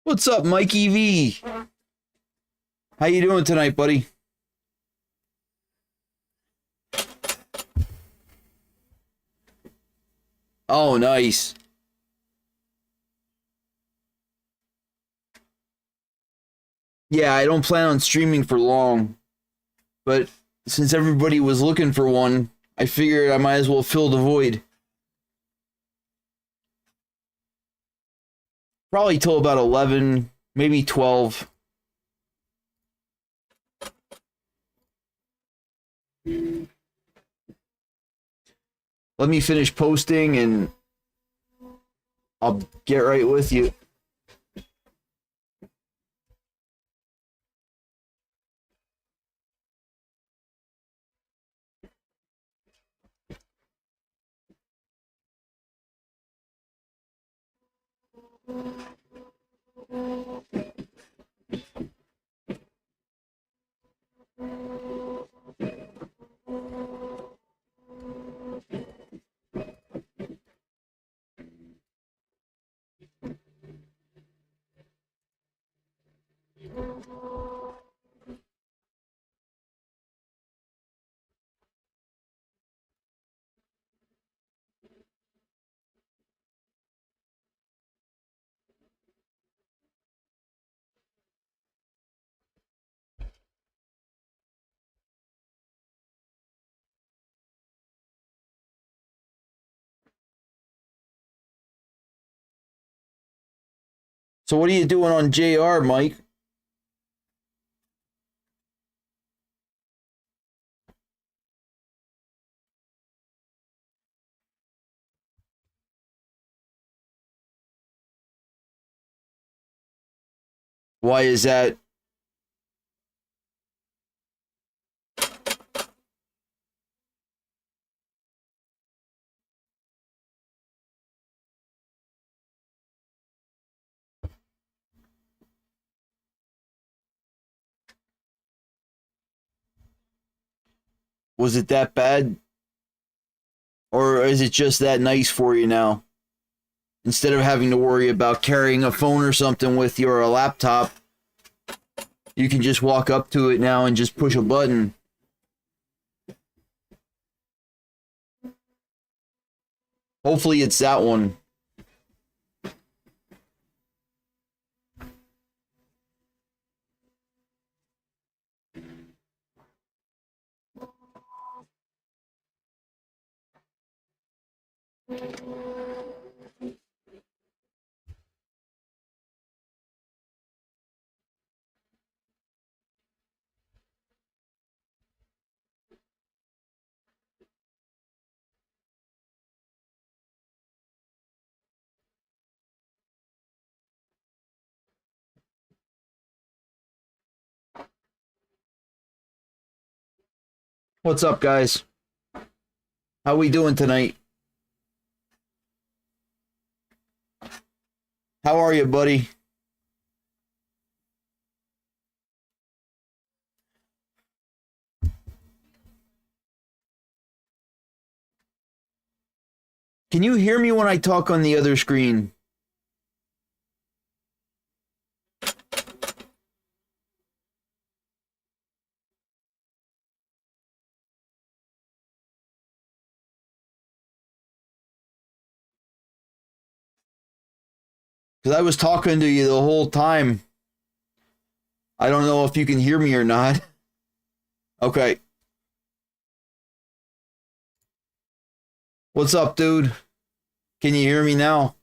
What's up, Mikey V? How you doing tonight, buddy? Oh, nice. Yeah, I don't plan on streaming for long, but since everybody was looking for one, I figured I might as well fill the void. Probably till about 11, maybe 12. Let me finish posting and I'll get right with you. So what are you doing on JR, Mike? Why is that? Was it that bad? Or is it just that nice for you now? Instead of having to worry about carrying a phone or something with you or a laptop, you can just walk up to it now and just push a button. Hopefully it's that one. What's up, guys? How we doing tonight? How are you, buddy? Can you hear me when I talk on the other screen? Because I was talking to you the whole time. I don't know if you can hear me or not. Okay. What's up, dude? Can you hear me now?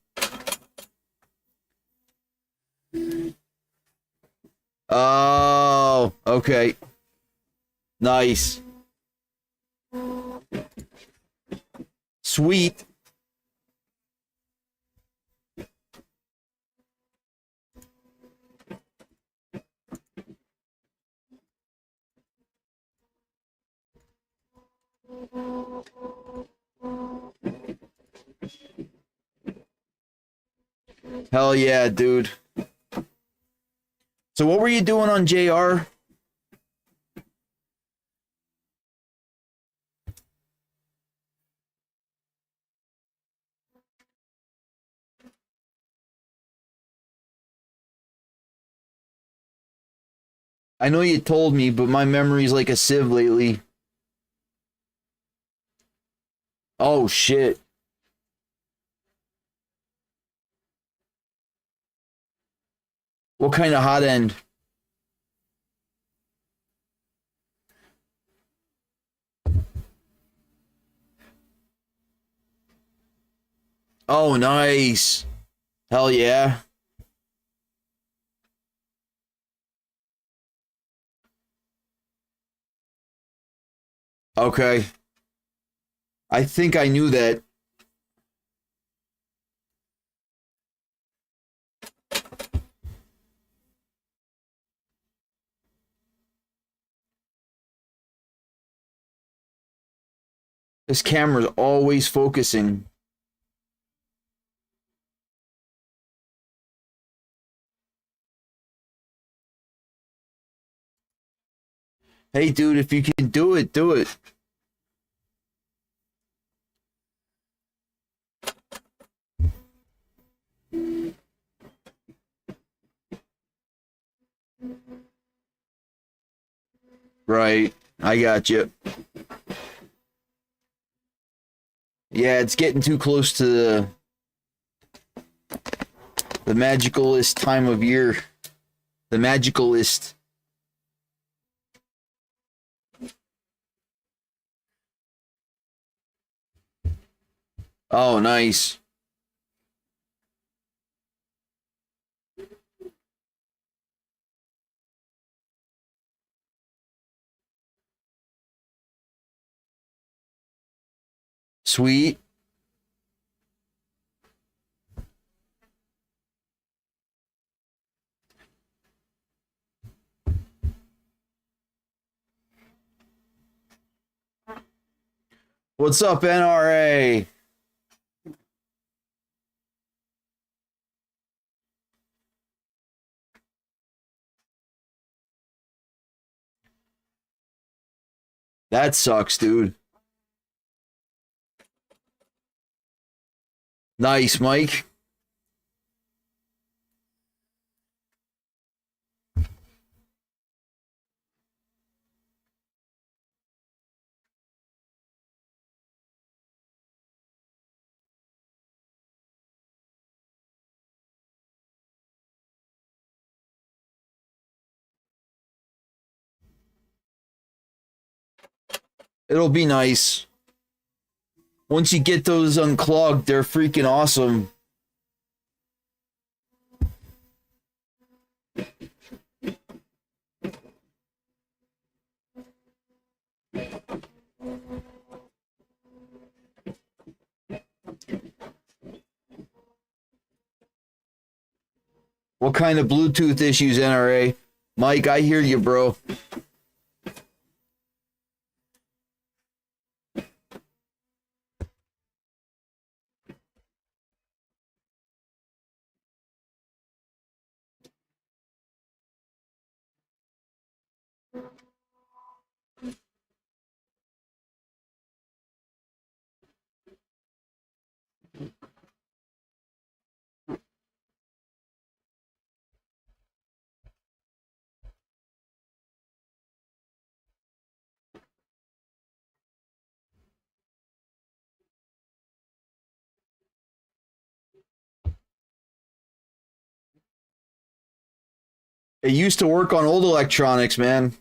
Oh, okay. Nice. Sweet. Hell yeah, dude. So what were you doing on JR? I know you told me, but my memory's like a sieve lately. Oh, shit. What kind of hot end? Oh, nice. Hell yeah. Okay. I think I knew that. This camera's always focusing. Hey, dude, if you can do it, do it. Right. I got you. Yeah, it's getting too close to the magicalist time of year. The magicalist. Oh, nice. Sweet. What's up, NRA? That sucks, dude. Nice, Mike. It'll be nice. Once you get those unclogged, they're freaking awesome. What kind of Bluetooth issues, NRA? Mike, I hear you, bro. It used to work on old electronics, man.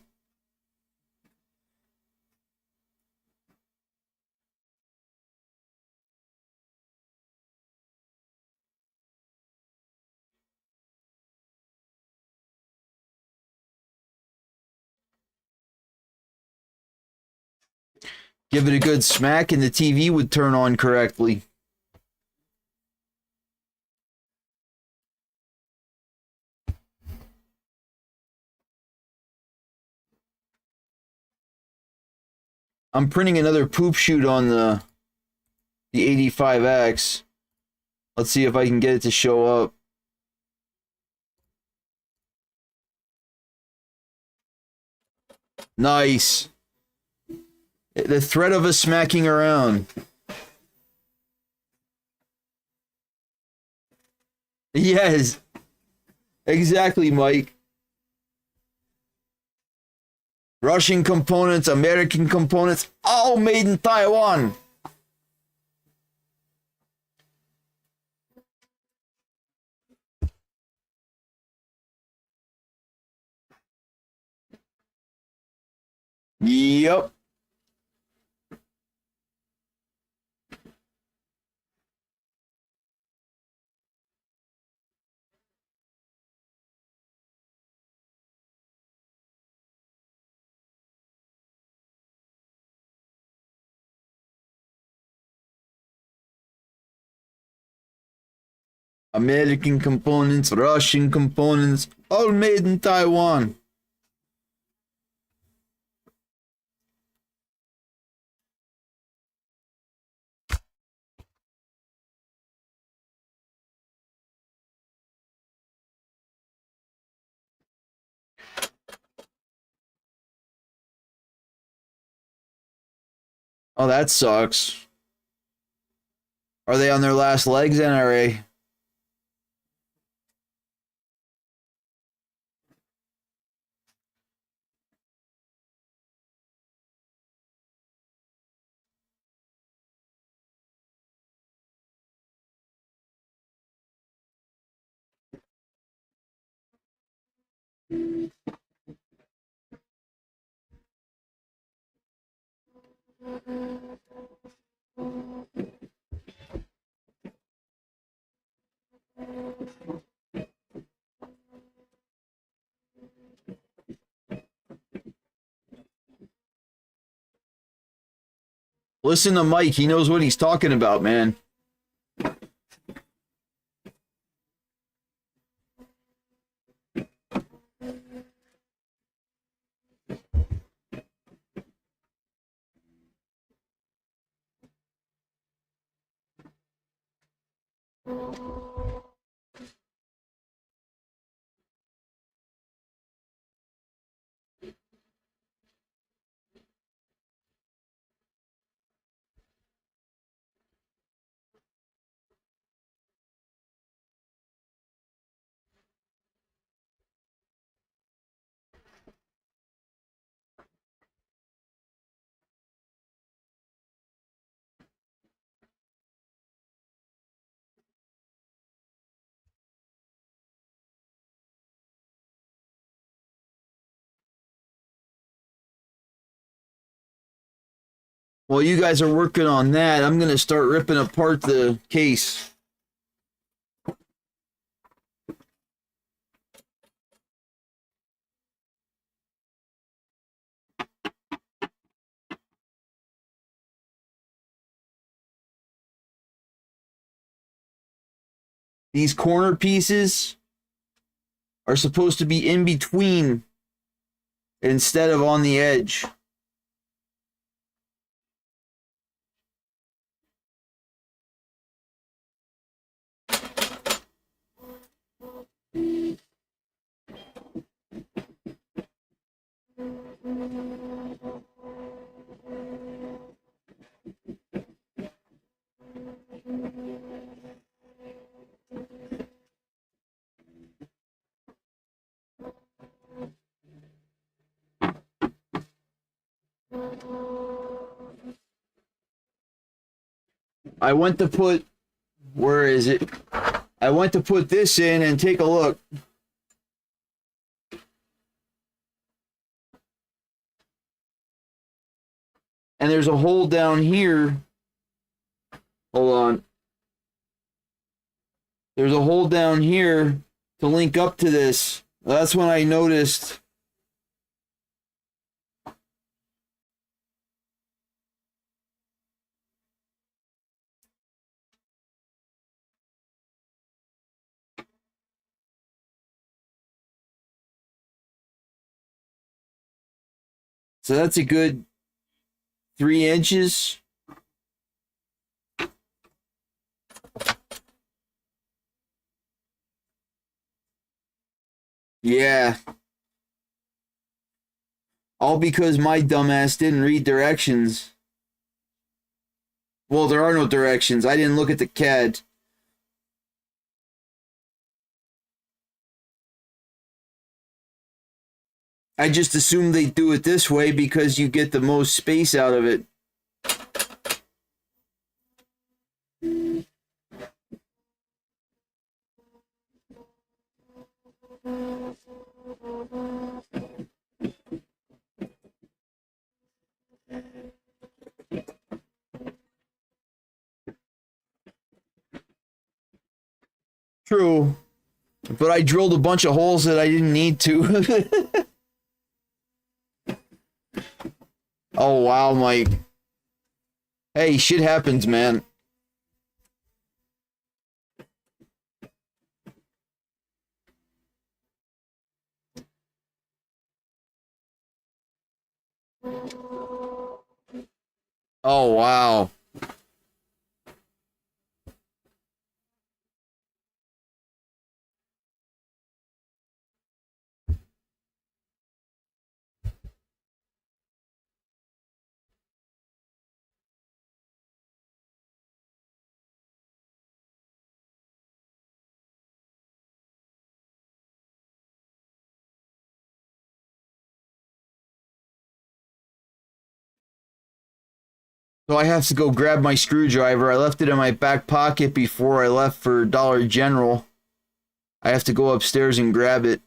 Give it a good smack and the TV would turn on correctly. I'm printing another poop shoot on the 85X. Let's see if I can get it to show up. Nice. The threat of us smacking around. Yes. Exactly, Mike. Russian components, American components, all made in Taiwan. Yep. American components, Russian components, all made in Taiwan. Oh, that sucks. Are they on their last legs, NRA? Listen to Mike. He knows what he's talking about, man. While you guys are working on that, I'm going to start ripping apart the case. These corner pieces are supposed to be in between instead of on the edge. I went to put, where is it? I went to put this in and take a look. And there's a hole down here. Hold on. There's a hole down here to link up to this. That's when I noticed. So that's a good 3 inches. Yeah. All because my dumbass didn't read directions. Well, there are no directions. I didn't look at the CAD. I just assumed they do it this way because you get the most space out of it. True, but I drilled a bunch of holes that I didn't need to. Oh, wow, Mike. Hey, shit happens, man. Oh, wow. So I have to go grab my screwdriver. I left it in my back pocket before I left for Dollar General. I have to go upstairs and grab it.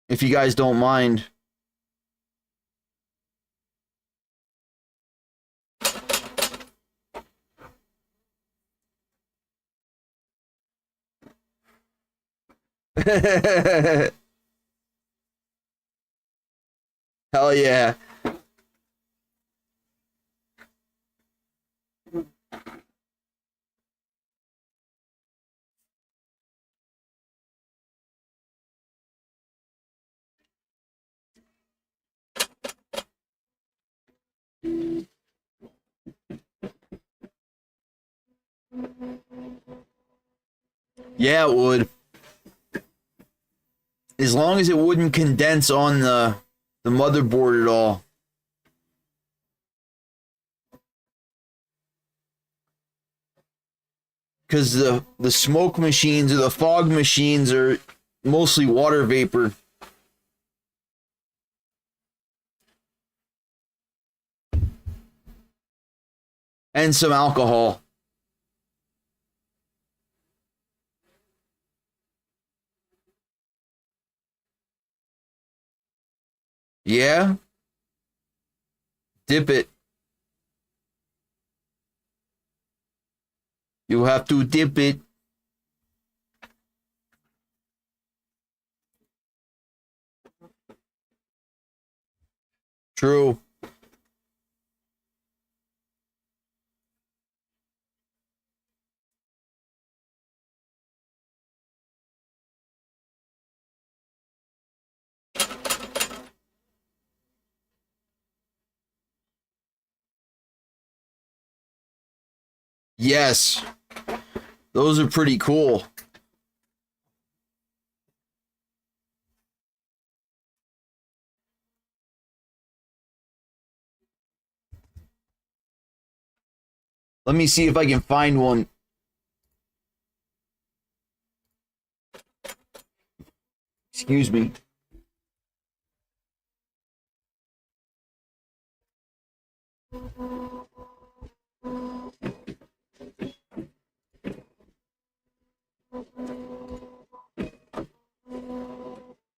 If you guys don't mind. Hell yeah. Yeah, it would. As long as it wouldn't condense on the motherboard at all. Because the smoke machines or the fog machines are mostly water vapor. And some alcohol. Yeah? Dip it. You have to dip it. True. Yes. Those are pretty cool. Let me see if I can find one. Excuse me.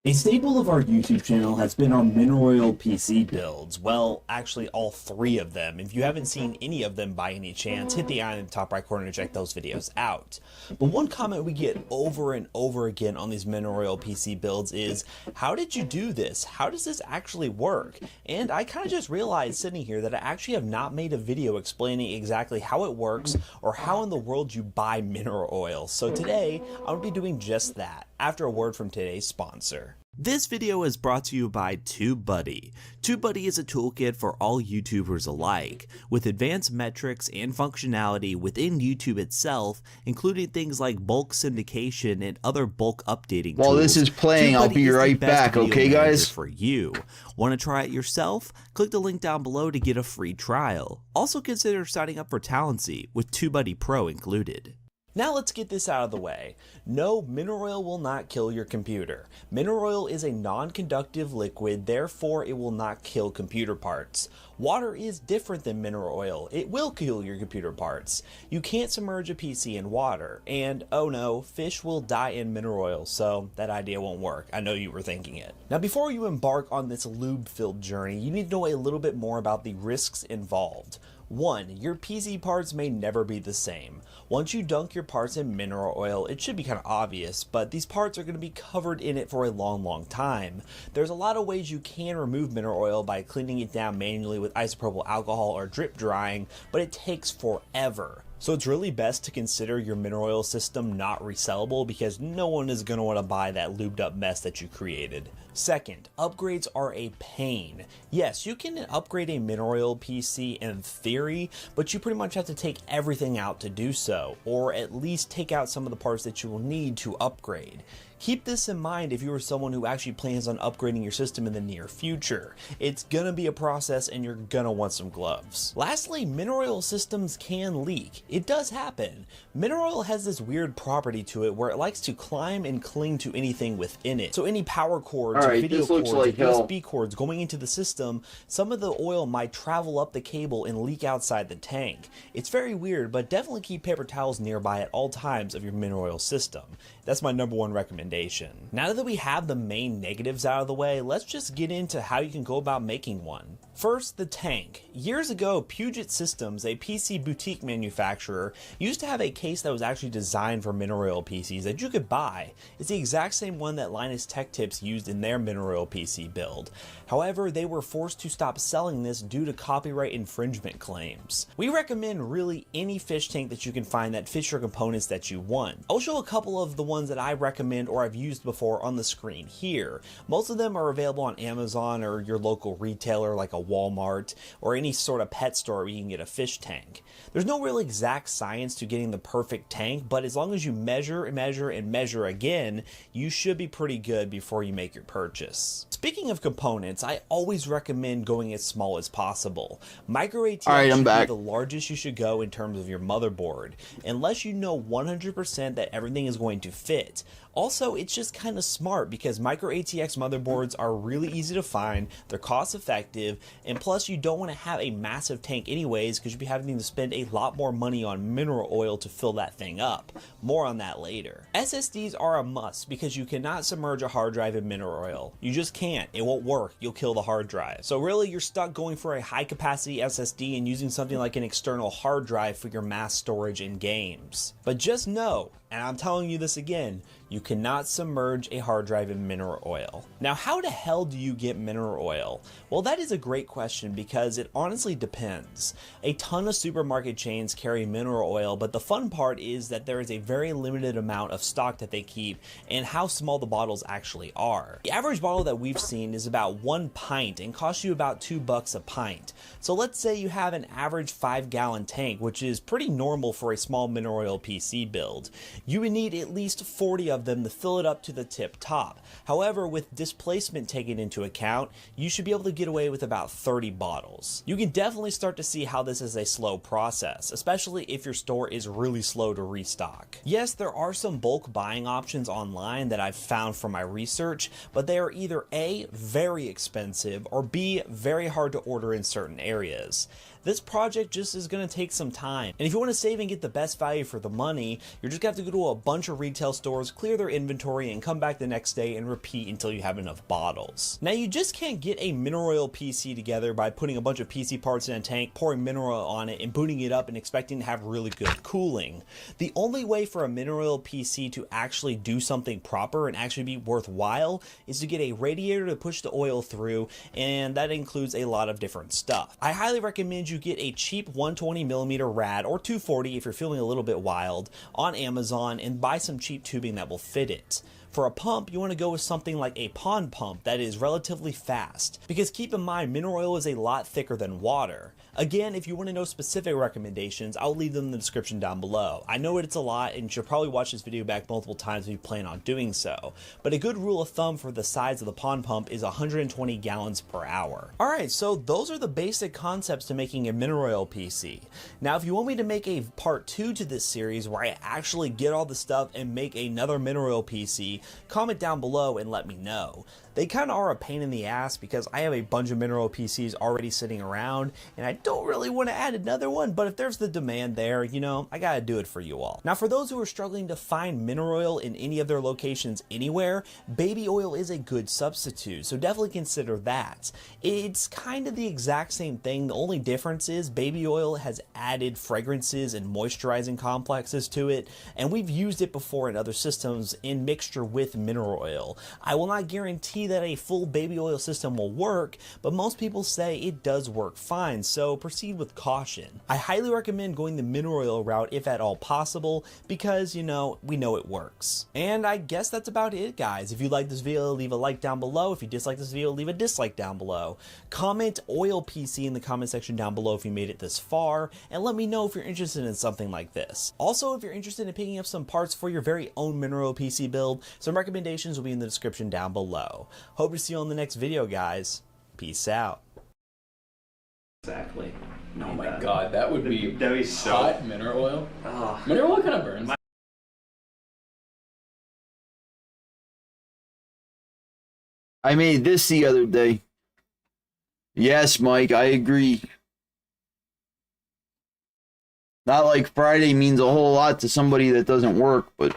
A staple of our YouTube channel has been our mineral oil PC builds. Well, actually all 3 of them. If you haven't seen any of them by any chance, hit the eye in the top right corner to check those videos out. But one comment we get over and over again on these mineral oil PC builds is, how did you do this? How does this actually work? And I kind of just realized sitting here that I actually have not made a video explaining exactly how it works or how in the world you buy mineral oil. So today, I'm going to be doing just that after a word from today's sponsor. This video is brought to you by TubeBuddy. TubeBuddy is a toolkit for all YouTubers alike, with advanced metrics and functionality within YouTube itself, including things like bulk syndication and other bulk updating While tools. this is playing, I'll be right back, okay guys? For you. Want to try it yourself? Click the link down below to get a free trial. Also consider signing up for Talency with TubeBuddy Pro included. Now let's get this out of the way. No, mineral oil will not kill your computer. Mineral oil is a non-conductive liquid, therefore it will not kill computer parts. Water is different than mineral oil. It will kill your computer parts. You can't submerge a PC in water, and oh no, fish will die in mineral oil, so that idea won't work. I know you were thinking it. Now before you embark on this lube-filled journey, you need to know a little bit more about the risks involved. 1. Your PC parts may never be the same. Once you dunk your parts in mineral oil, it should be kind of obvious, but these parts are going to be covered in it for a long time. There's a lot of ways you can remove mineral oil by cleaning it down manually with isopropyl alcohol or drip drying, but it takes forever. So it's really best to consider your mineral oil system not resellable because no one is going to want to buy that lubed up mess that you created. Second, upgrades are a pain. Yes, you can upgrade a mineral oil PC in theory, but you pretty much have to take everything out to do so, or at least take out some of the parts that you will need to upgrade. Keep this in mind if you are someone who actually plans on upgrading your system in the near future. It's gonna be a process and you're gonna want some gloves. Lastly, mineral oil systems can leak. It does happen. Mineral oil has this weird property to it where it likes to climb and cling to anything within it. So any power cords, video cords, USB cords going into the system, some of the oil might travel up the cable and leak outside the tank. It's very weird, but definitely keep paper towels nearby at all times of your mineral oil system. That's my #1 recommendation. Now that we have the main negatives out of the way, let's just get into how you can go about making one. First, the tank. Years ago, Puget Systems, a PC boutique manufacturer, used to have a case that was actually designed for mineral oil PCs that you could buy. It's the exact same one that Linus Tech Tips used in their mineral oil PC build. However, they were forced to stop selling this due to copyright infringement claims. We recommend really any fish tank that you can find that fits your components that you want. I'll show a couple of the ones that I recommend or I've used before on the screen here. Most of them are available on Amazon or your local retailer like a Walmart or any sort of pet store where you can get a fish tank. There's no real exact science to getting the perfect tank, but as long as you measure and measure and measure again, you should be pretty good before you make your purchase. Speaking of components, I always recommend going as small as possible. Micro ATX should be the largest you should go in terms of your motherboard, unless you know 100% that everything is going to fit. Also, it's just kind of smart because micro ATX motherboards are really easy to find, they're cost effective, and plus you don't want to have a massive tank anyways because you'll be having to spend a lot more money on mineral oil to fill that thing up. More on that later. SSDs are a must because you cannot submerge a hard drive in mineral oil. You just can't. It won't work. You'll kill the hard drive. So really you're stuck going for a high capacity SSD and using something like an external hard drive for your mass storage in games. But just know, and I'm telling you this again, you cannot submerge a hard drive in mineral oil. Now, how the hell do you get mineral oil? Well, that is a great question because it honestly depends. A ton of supermarket chains carry mineral oil, but the fun part is that there is a very limited amount of stock that they keep and how small the bottles actually are. The average bottle that we've seen is about 1 pint and costs you about $2 a pint. So let's say you have an average 5-gallon tank, which is pretty normal for a small mineral oil PC build. You would need at least 40 of them to fill it up to the tip top. However, with displacement taken into account, you should be able to get away with about 30 bottles. You can definitely start to see how this is a slow process, especially if your store is really slow to restock. Yes, there are some bulk buying options online that I've found from my research, but they are either A, very expensive, or B, very hard to order in certain areas. This project just is going to take some time, and if you want to save and get the best value for the money, you're just going to have to go to a bunch of retail stores, clear their inventory, and come back the next day and repeat until you have enough bottles. Now, you just can't get a mineral oil PC together by putting a bunch of PC parts in a tank, pouring mineral oil on it, and booting it up and expecting to have really good cooling. The only way for a mineral oil PC to actually do something proper and actually be worthwhile is to get a radiator to push the oil through, and that includes a lot of different stuff. I highly recommend you get a cheap 120mm rad or 240 if you're feeling a little bit wild on Amazon and buy some cheap tubing that will fit it. For a pump, you want to go with something like a pond pump that is relatively fast, because keep in mind, mineral oil is a lot thicker than water. Again, if you want to know specific recommendations, I'll leave them in the description down below. I know it's a lot, and you should probably watch this video back multiple times if you plan on doing so, but a good rule of thumb for the size of the pond pump is 120 gallons per hour. Alright, so those are the basic concepts to making a mineral oil PC. Now, if you want me to make a part 2 to this series where I actually get all the stuff and make another mineral oil PC, comment down below and let me know. They kind of are a pain in the ass because I have a bunch of mineral PCs already sitting around and I don't really want to add another one, but if there's the demand there, you know, I gotta do it for you all. Now, for those who are struggling to find mineral oil in any of their locations anywhere, baby oil is a good substitute, so definitely consider that. It's kind of the exact same thing. The only difference is baby oil has added fragrances and moisturizing complexes to it, and we've used it before in other systems in mixture with mineral oil. I will not guarantee that a full baby oil system will work, but most people say it does work fine, so proceed with caution. I highly recommend going the mineral oil route if at all possible, because, you know, we know it works. And I guess that's about it, guys. If you like this video, leave a like down below. If you dislike this video, leave a dislike down below. Comment oil PC in the comment section down below if you made it this far, and let me know if you're interested in something like this. Also, if you're interested in picking up some parts for your very own mineral PC build, some recommendations will be in the description down below. Hope to see you on the next video, guys. Peace out. Exactly. Oh my god, that would be so hot mineral oil. Oh. Mineral oil kind of burns. I made this the other day. Yes, Mike, I agree. Not like Friday means a whole lot to somebody that doesn't work, but...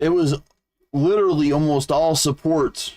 It was literally almost all supports.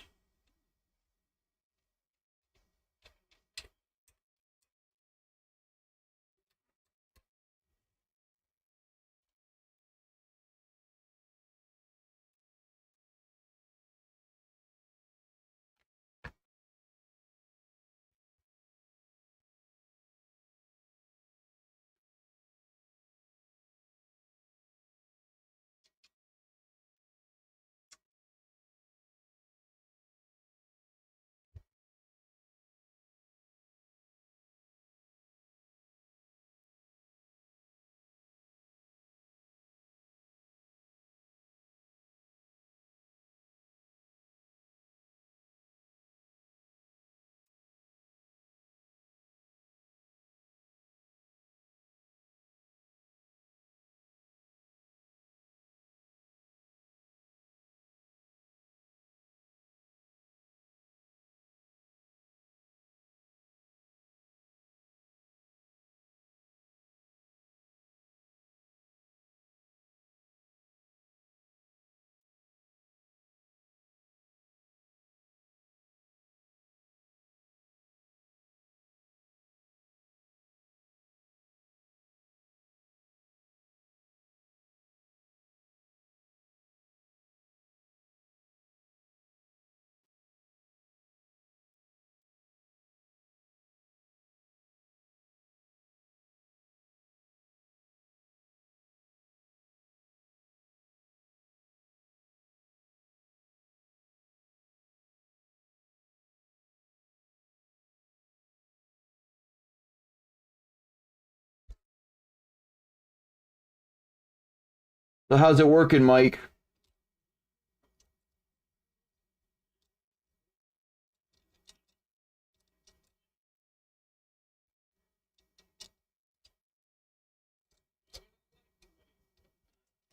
So how's it working, Mike?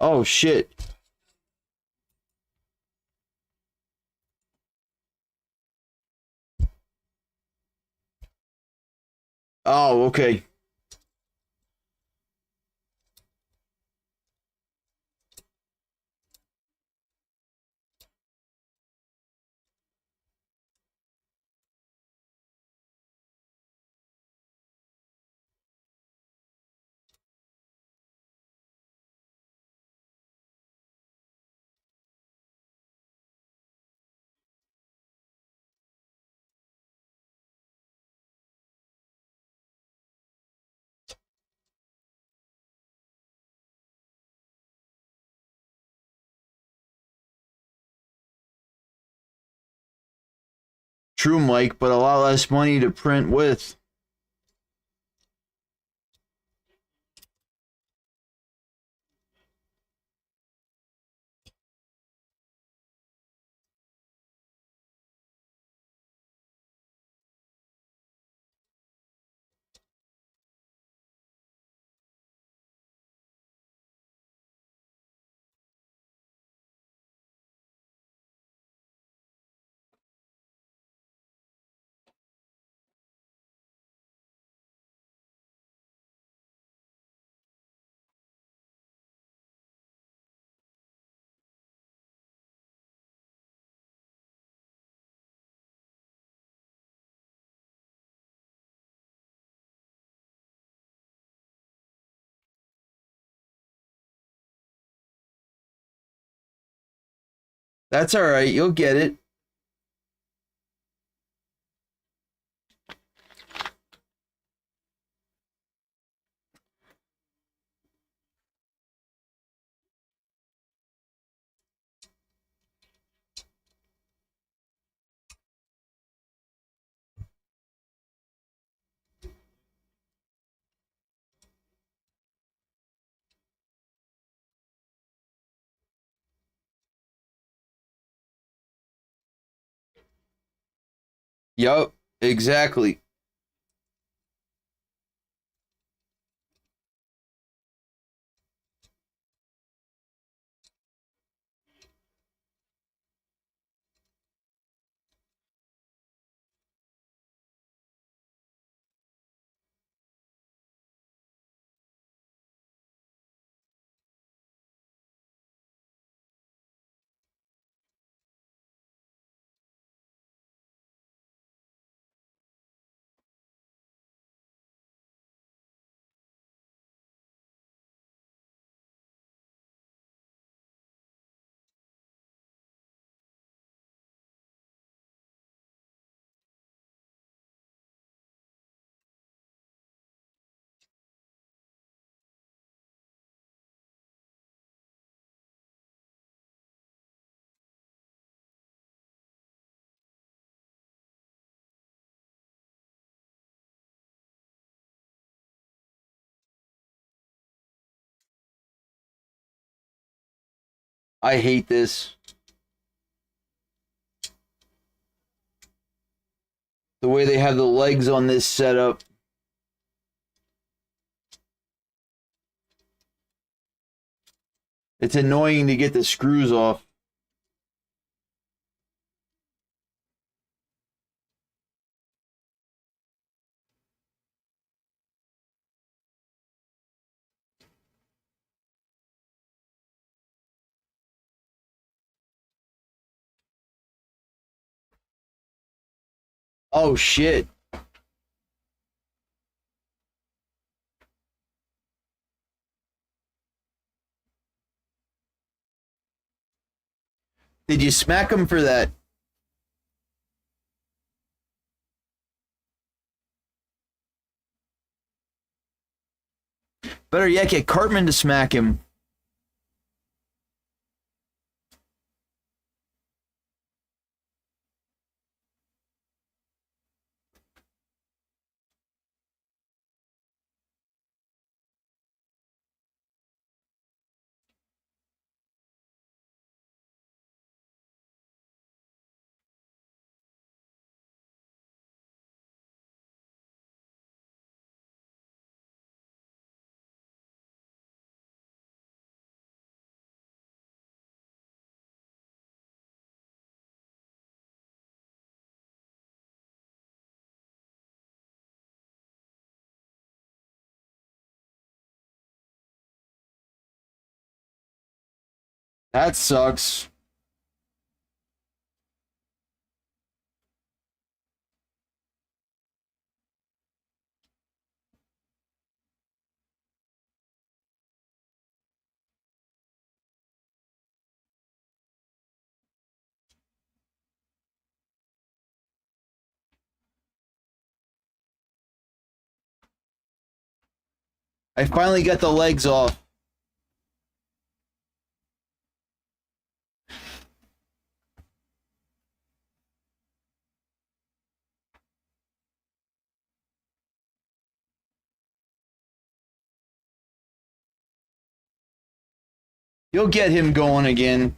Oh, shit. Oh, okay. True, Mike, but a lot less money to print with. That's all right. You'll get it. Yup, exactly. I hate this. The way they have the legs on this setup. It's annoying to get the screws off. Oh shit. Did you smack him for that? Better yet, get Cartman to smack him. That sucks. I finally got the legs off. You'll get him going again.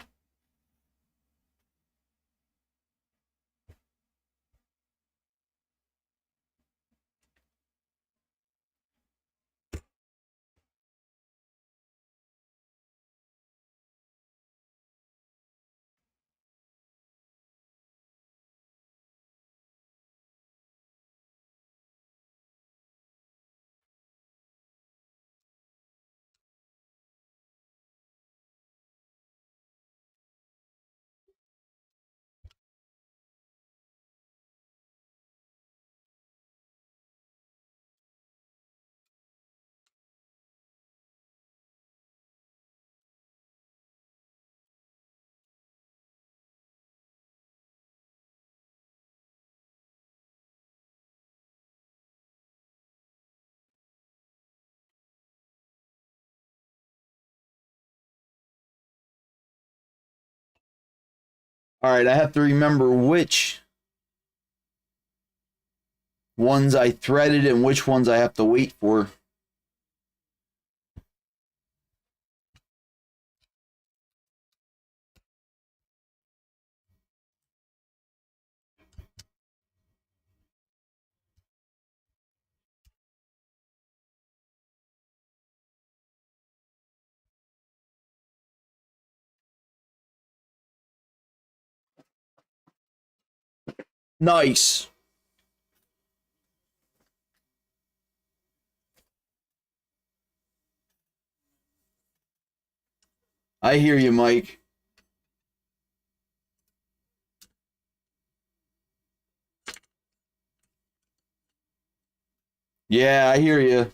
All right, I have to remember which ones I threaded and which ones I have to wait for. Nice. I hear you, Mike. Yeah, I hear you.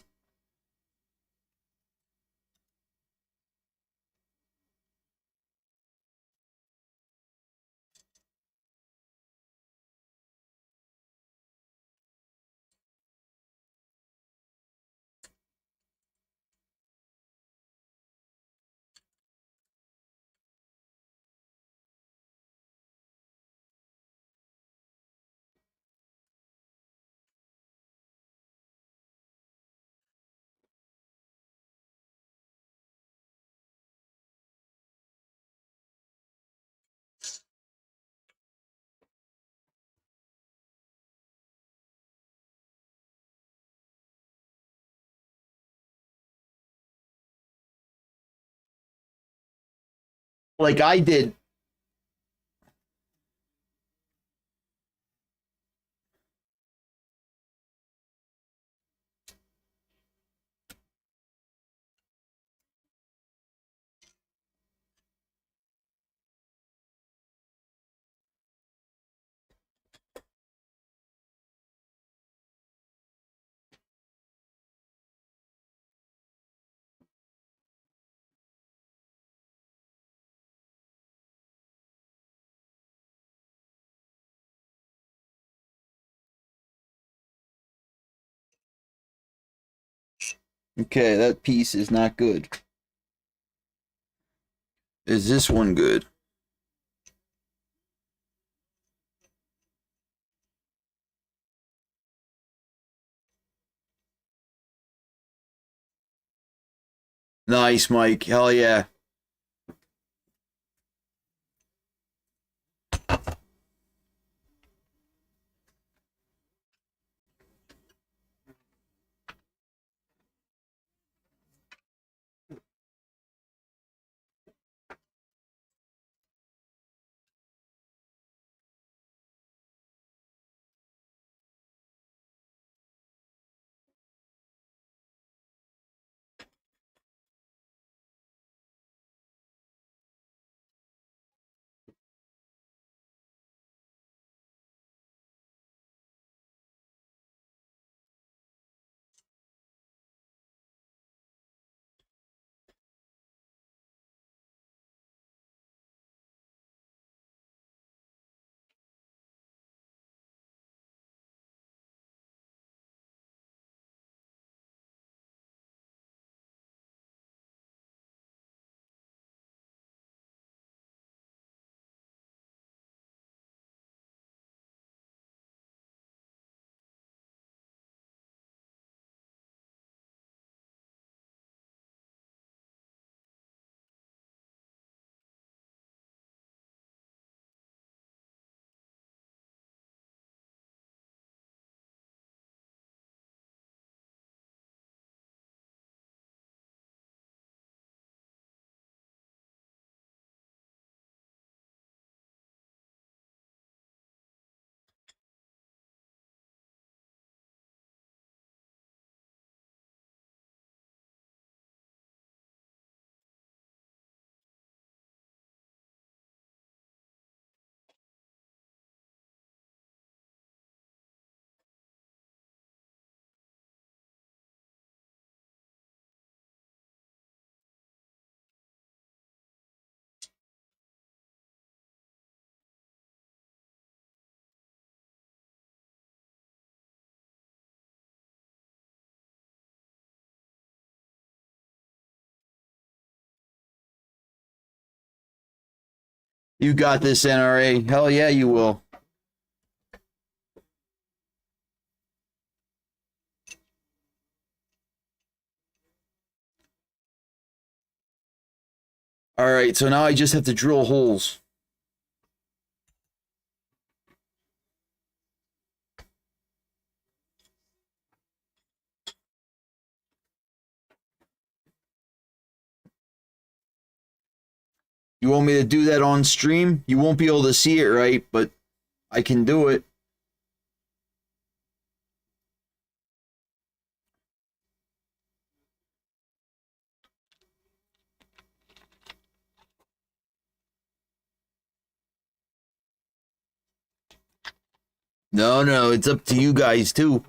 Like I did. Okay, that piece is not good. Is this one good? Nice, Mike. Hell yeah. You got this, NRA. Hell yeah, you will. All right, so now I just have to drill holes. You want me to do that on stream? You won't be able to see it, right? But I can do it. No, it's up to you guys too.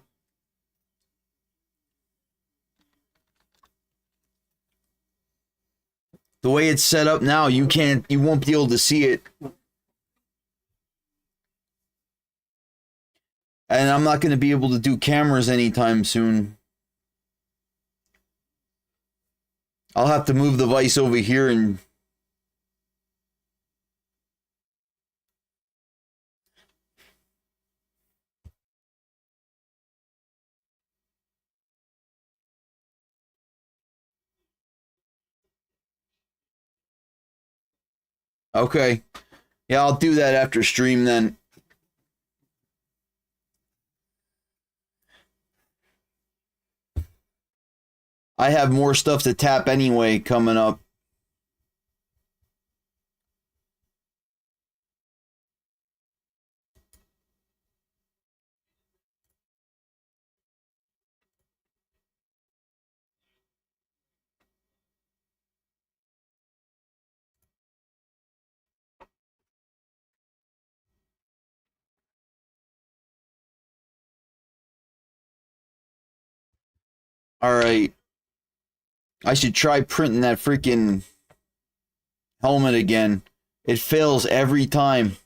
The way it's set up now, you won't be able to see it. And I'm not going to be able to do cameras anytime soon. I'll have to move the vise over here and... Okay. Yeah, I'll do that after stream then. I have more stuff to tap anyway coming up. All right. I should try printing that freaking helmet again. It fails every time.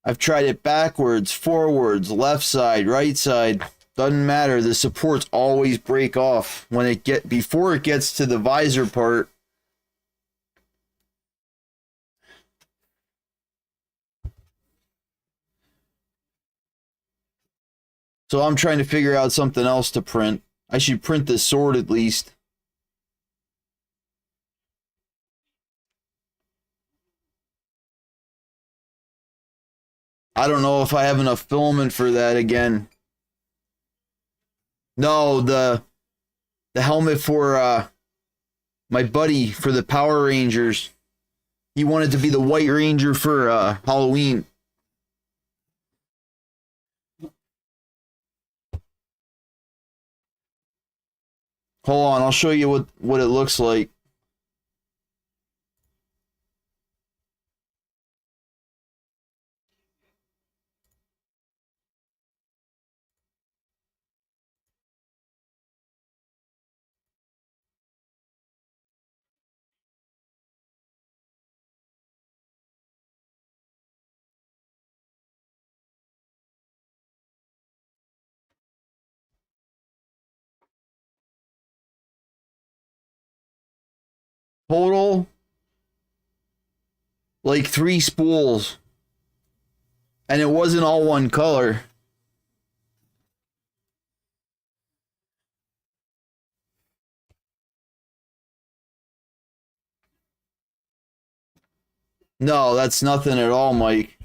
I've tried it backwards, forwards, left side, right side. Doesn't matter. The supports always break off when before it gets to the visor part. So I'm trying to figure out something else to print. I should print the sword at least. I don't know if I have enough filament for that again. No, the helmet for my buddy for the Power Rangers. He wanted to be the White Ranger for Halloween. Hold on, I'll show you what it looks like. Total, like 3 spools. And it wasn't all one color. No, that's nothing at all, Mike.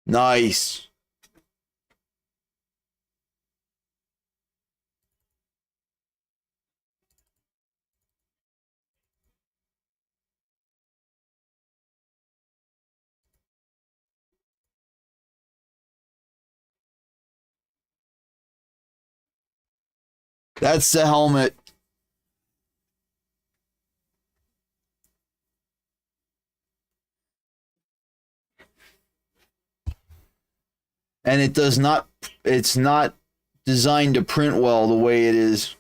Nice. That's the helmet. And it does not, it's not designed to print well the way it is.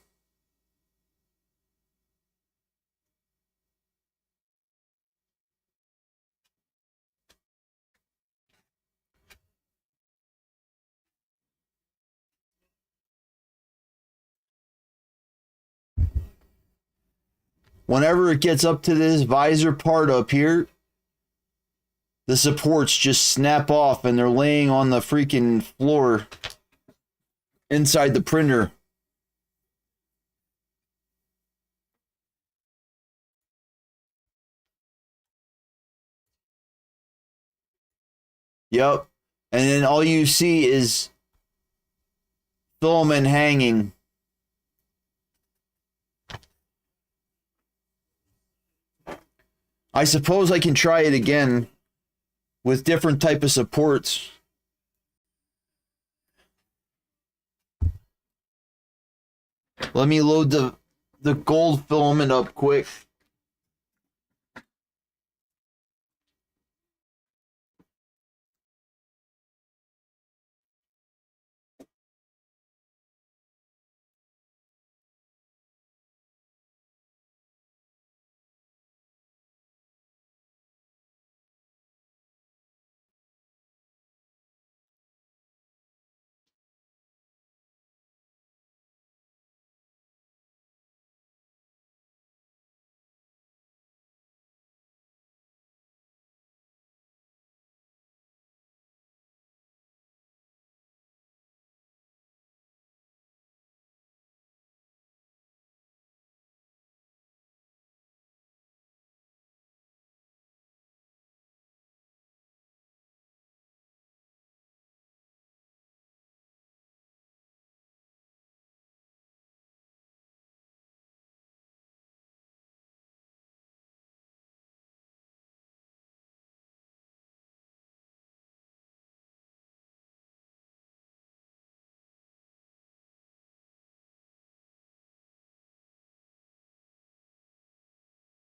Whenever it gets up to this visor part up here, the supports just snap off and they're laying on the freaking floor inside the printer. Yep. And then all you see is filament hanging. I suppose I can try it again with different type of supports. Let me load the gold filament up quick.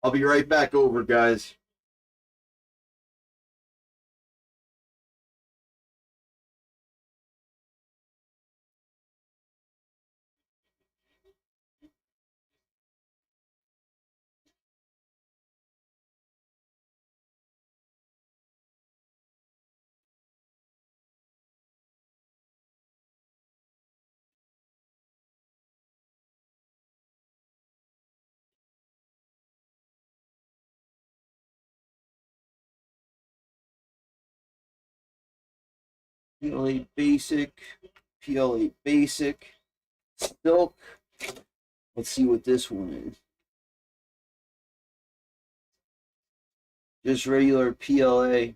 I'll be right back over, guys. PLA Basic, PLA Basic, Silk. Let's see what this one is. Just regular PLA.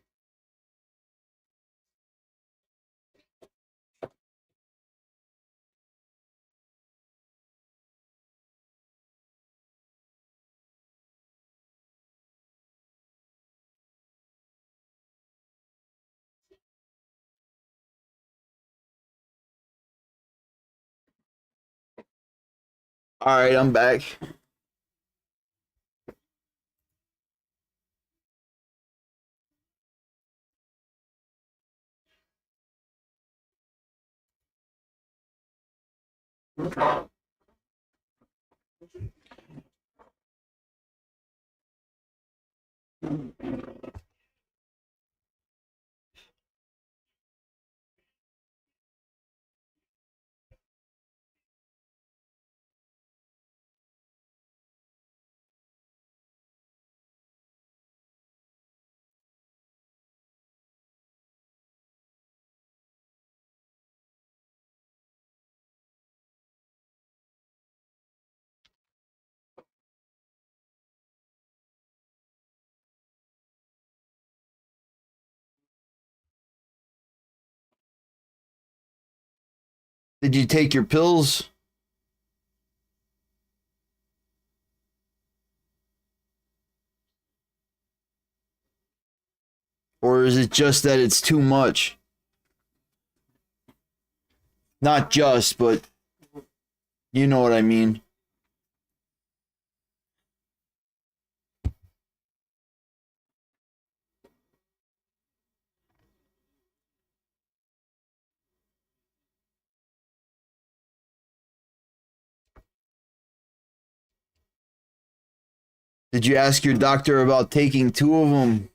All right, I'm back. Did you take your pills? Or is it just that it's too much? Not just, but you know what I mean. Did you ask your doctor about taking 2 of them?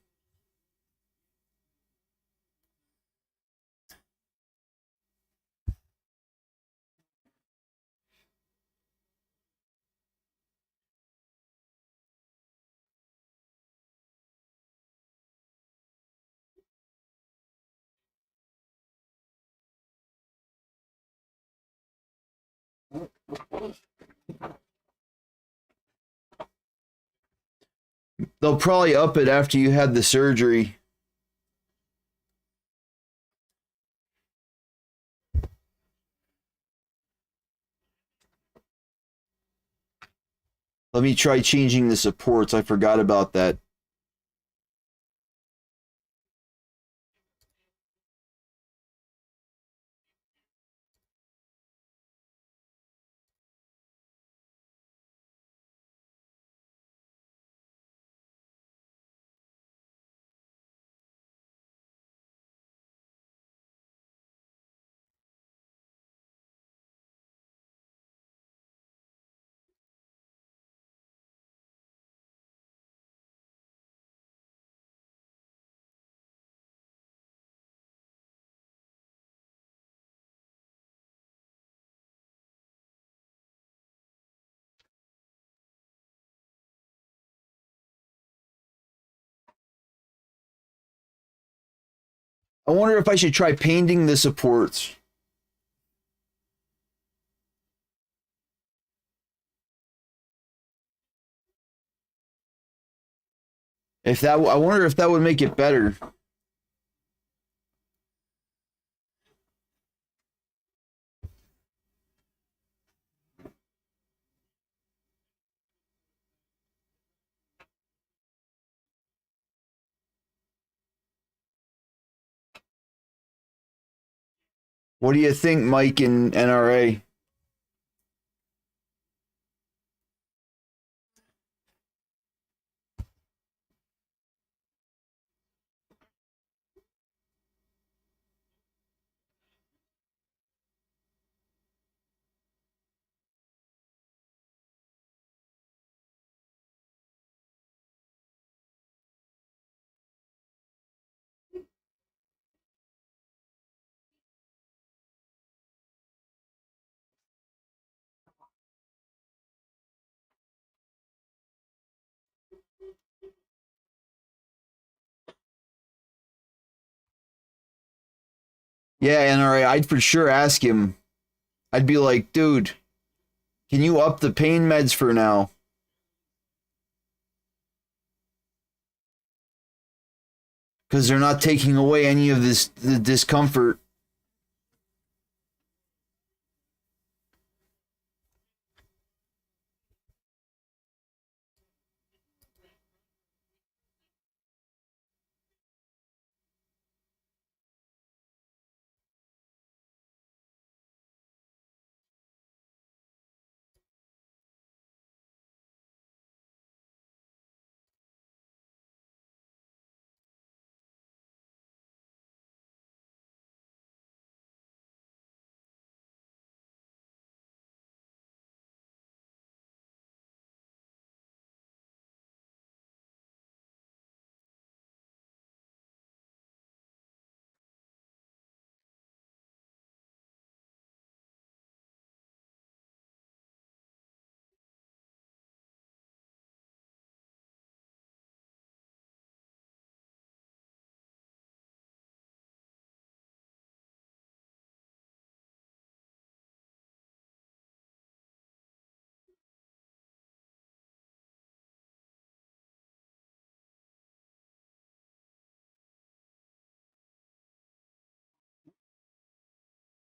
They'll probably up it after you had the surgery. Let me try changing the supports. I forgot about that. I wonder if I should try painting the supports. If that, I wonder if that would make it better. What do you think, Mike and NRA? Yeah, NRA, I'd for sure ask him. I'd be like, dude, can you up the pain meds for now? Because they're not taking away any of the discomfort.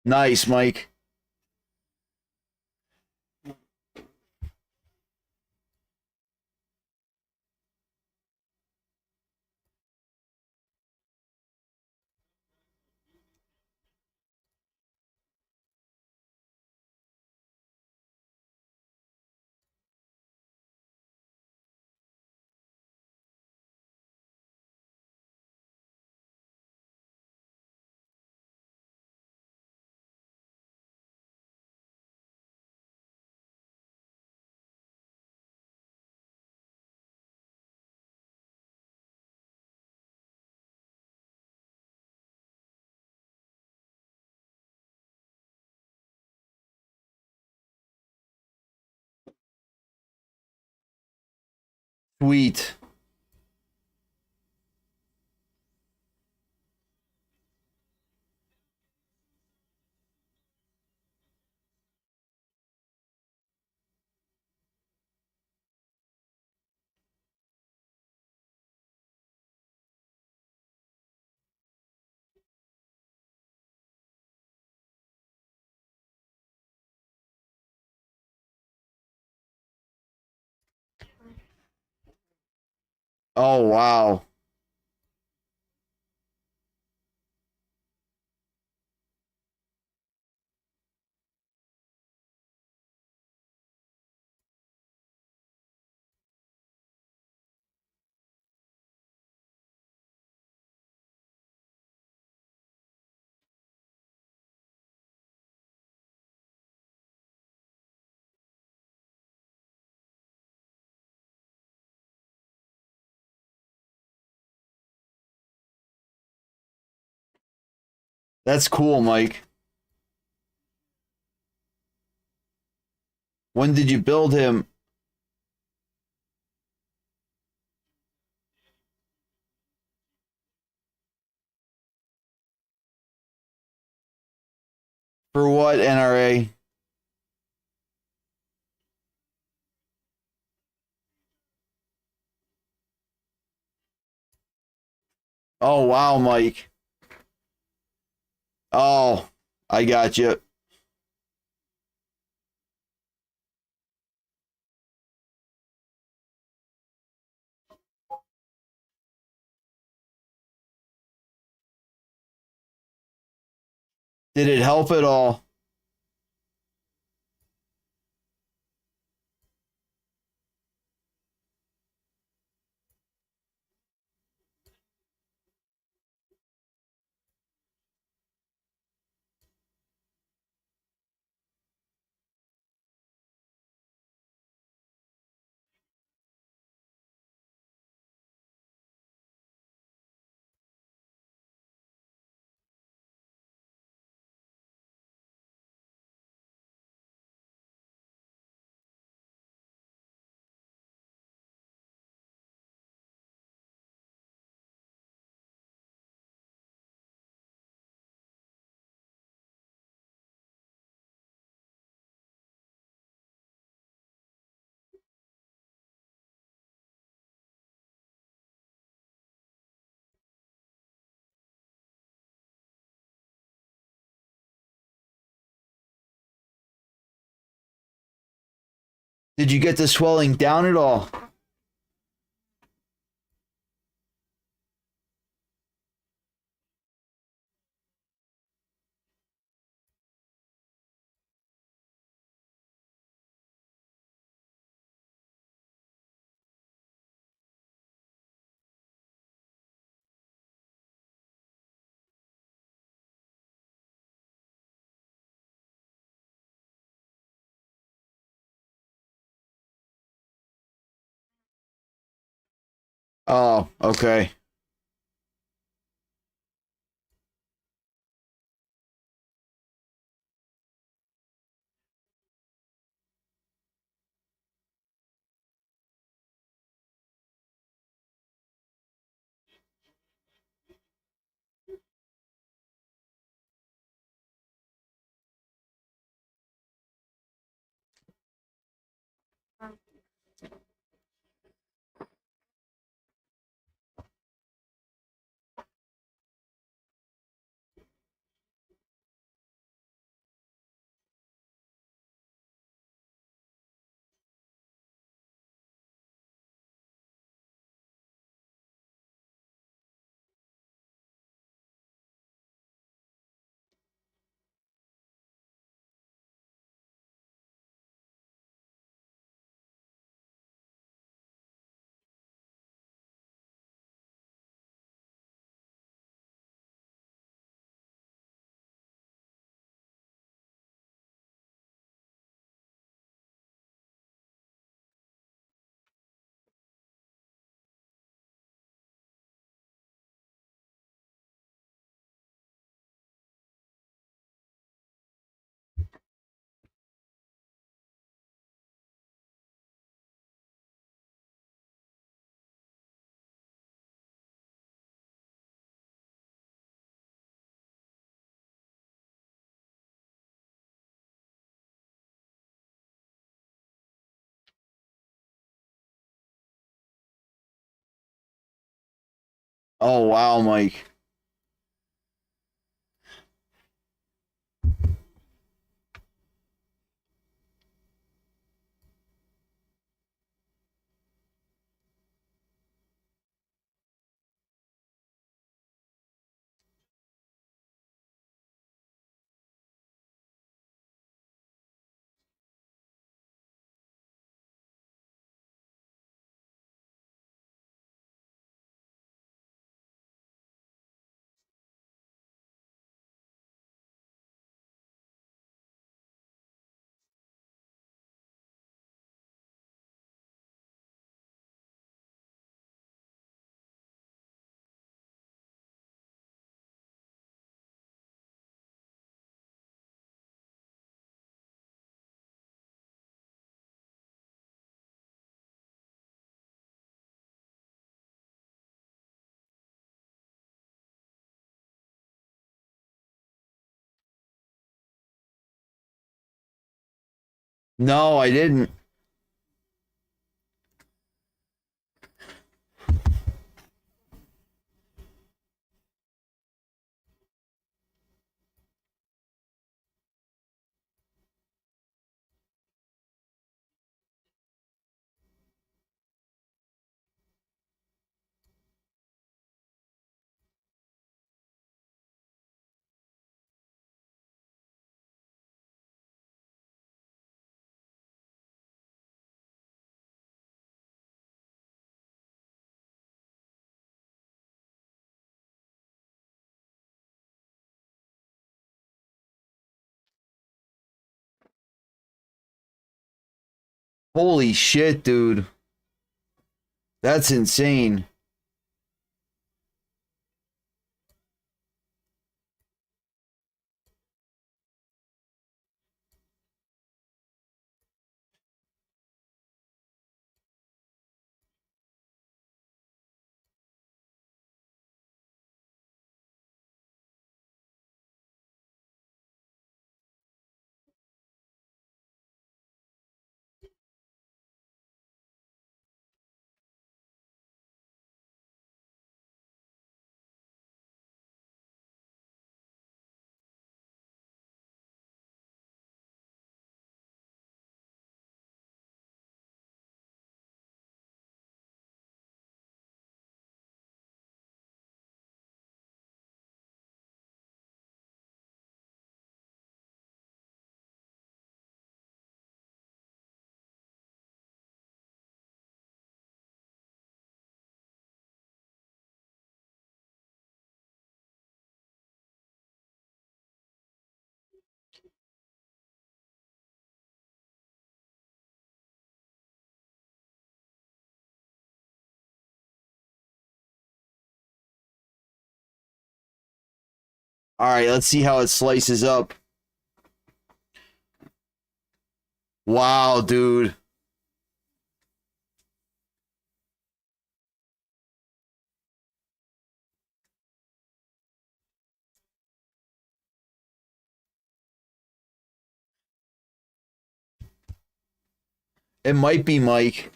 Nice, Mike. Sweet. Oh, wow. That's cool, Mike. When did you build him? For what, NRA? Oh, wow, Mike. Oh, I got you. Did it help at all? Did you get the swelling down at all? Oh, okay. Oh, wow, Mike. No, I didn't. Holy shit, dude. That's insane. All right, let's see how it slices up. Wow, dude. It might be Mike.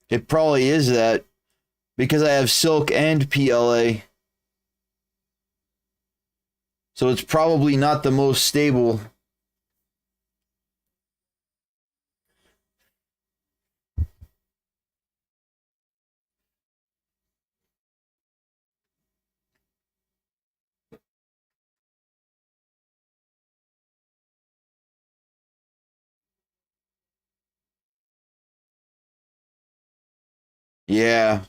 It probably is that because I have Silk and PLA. So it's probably not the most stable. Yeah.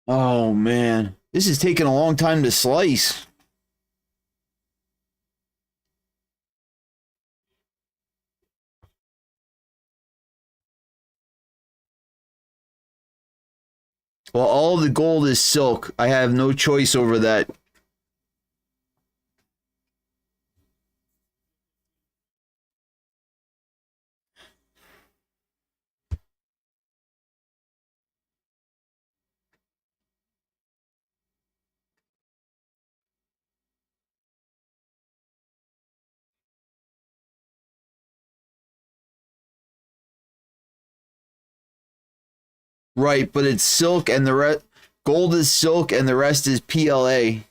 Oh man, this is taking a long time to slice. Well, all the gold is silk. I have no choice over that. Right, but it's silk and the rest gold is silk and the rest is PLA.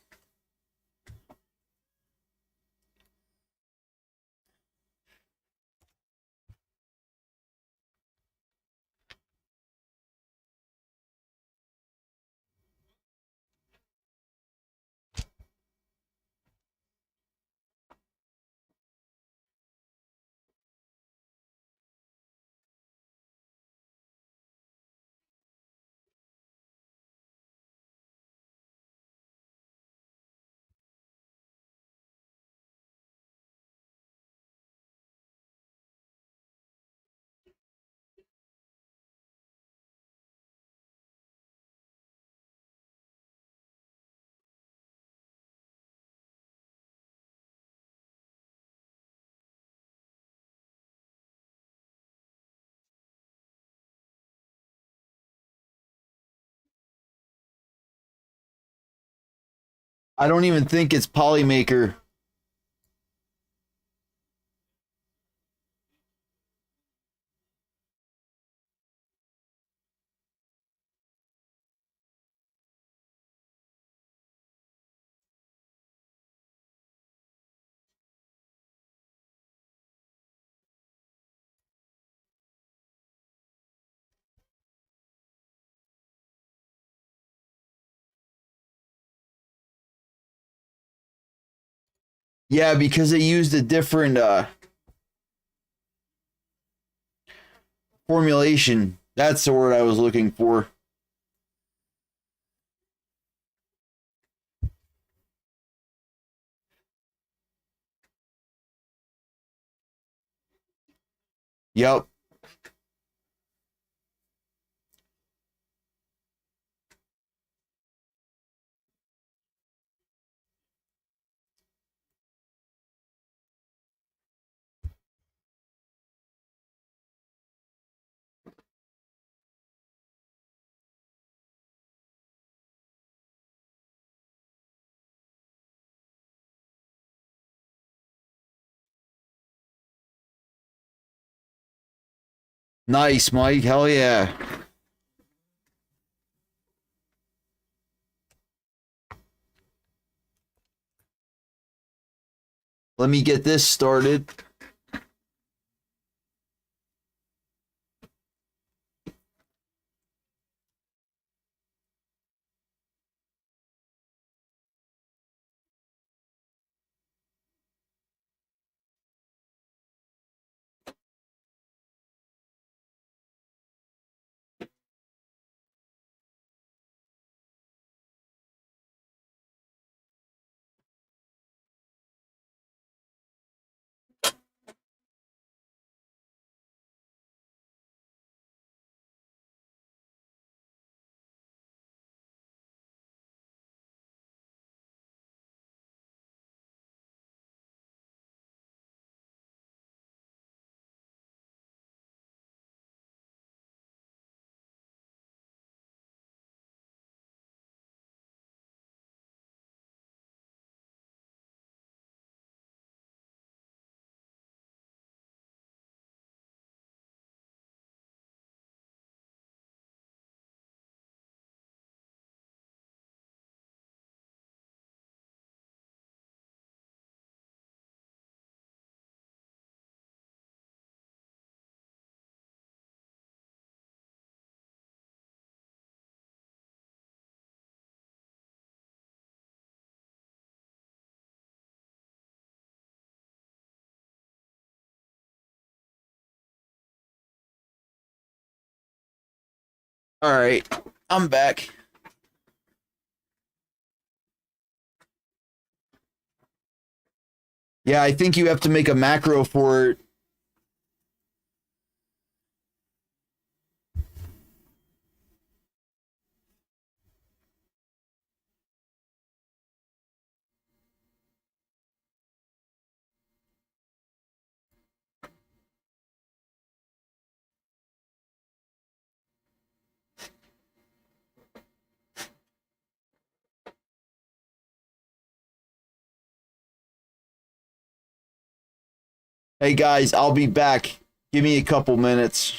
I don't even think it's Polymaker. Yeah, because they used a different formulation. That's the word I was looking for. Yep. Nice, Mike. Hell yeah. Let me get this started. All right. I'm back. Yeah, I think you have to make a macro for it. Hey guys, I'll be back. Give me a couple minutes.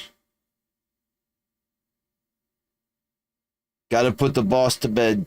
Got to put the boss to bed.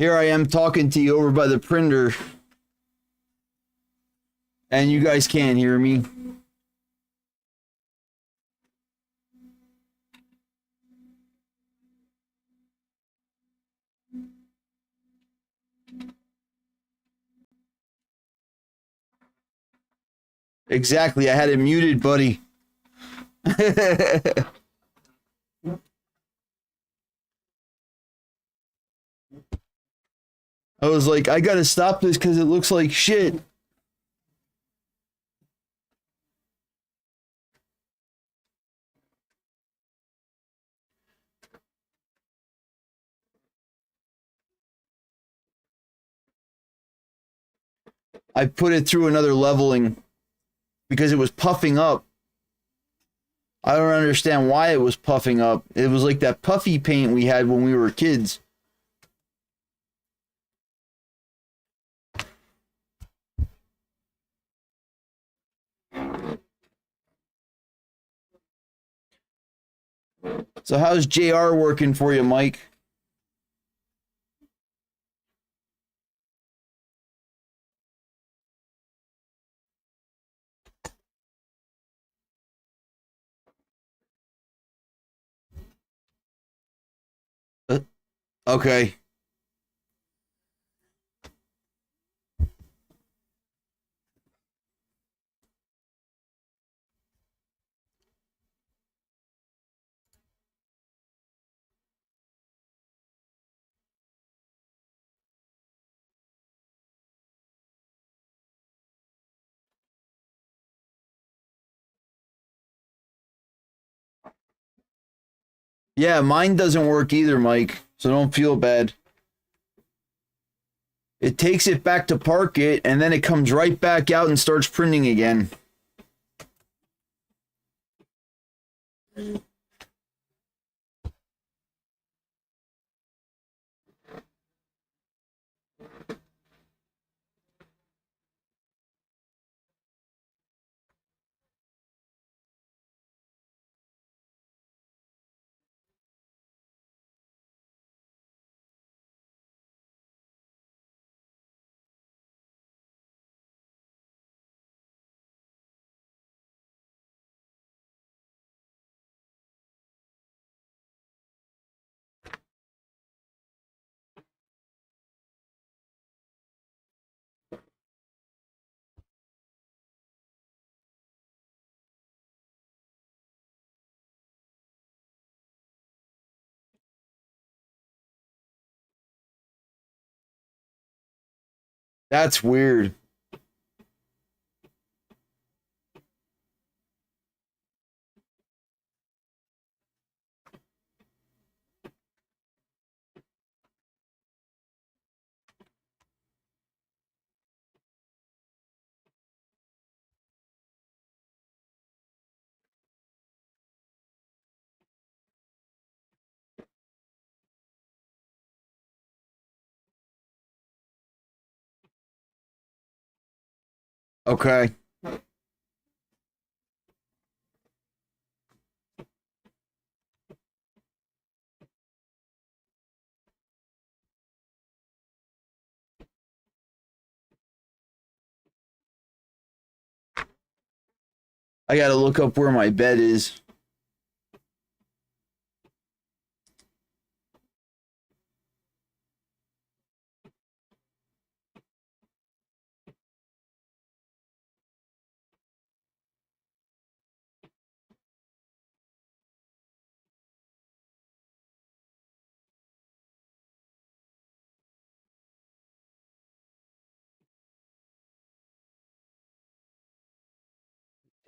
Here I am talking to you over by the printer, and you guys can't hear me. Exactly, I had it muted, buddy. I was like, I gotta stop this because it looks like shit. I put it through another leveling because it was puffing up. I don't understand why it was puffing up. It was like that puffy paint we had when we were kids. So how's JR working for you, Mike? Okay. Yeah, mine doesn't work either, Mike. So don't feel bad. It takes it back to park it, and then it comes right back out and starts printing again. That's weird. Okay. I gotta look up where my bed is.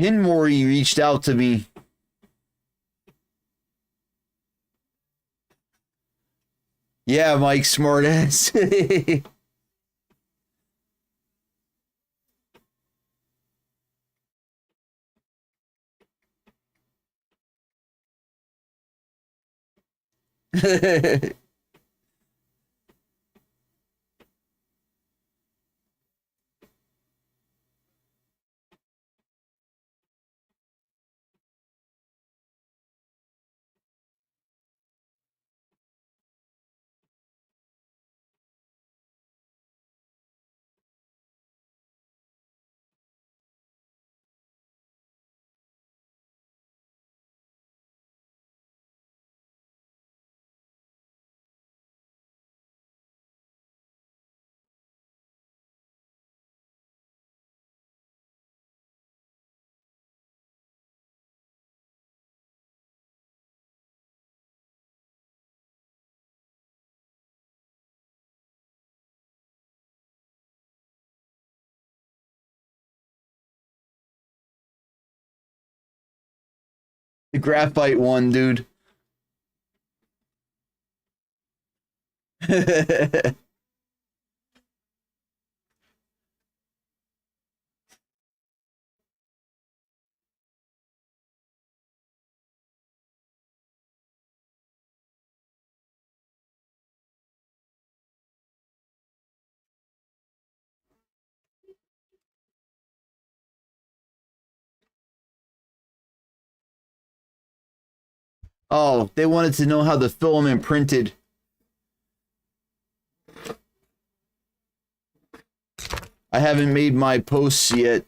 Hinmori reached out to me. Yeah, Mike, smartass. The graphite one, dude. Oh, they wanted to know how the filament printed. I haven't made my posts yet.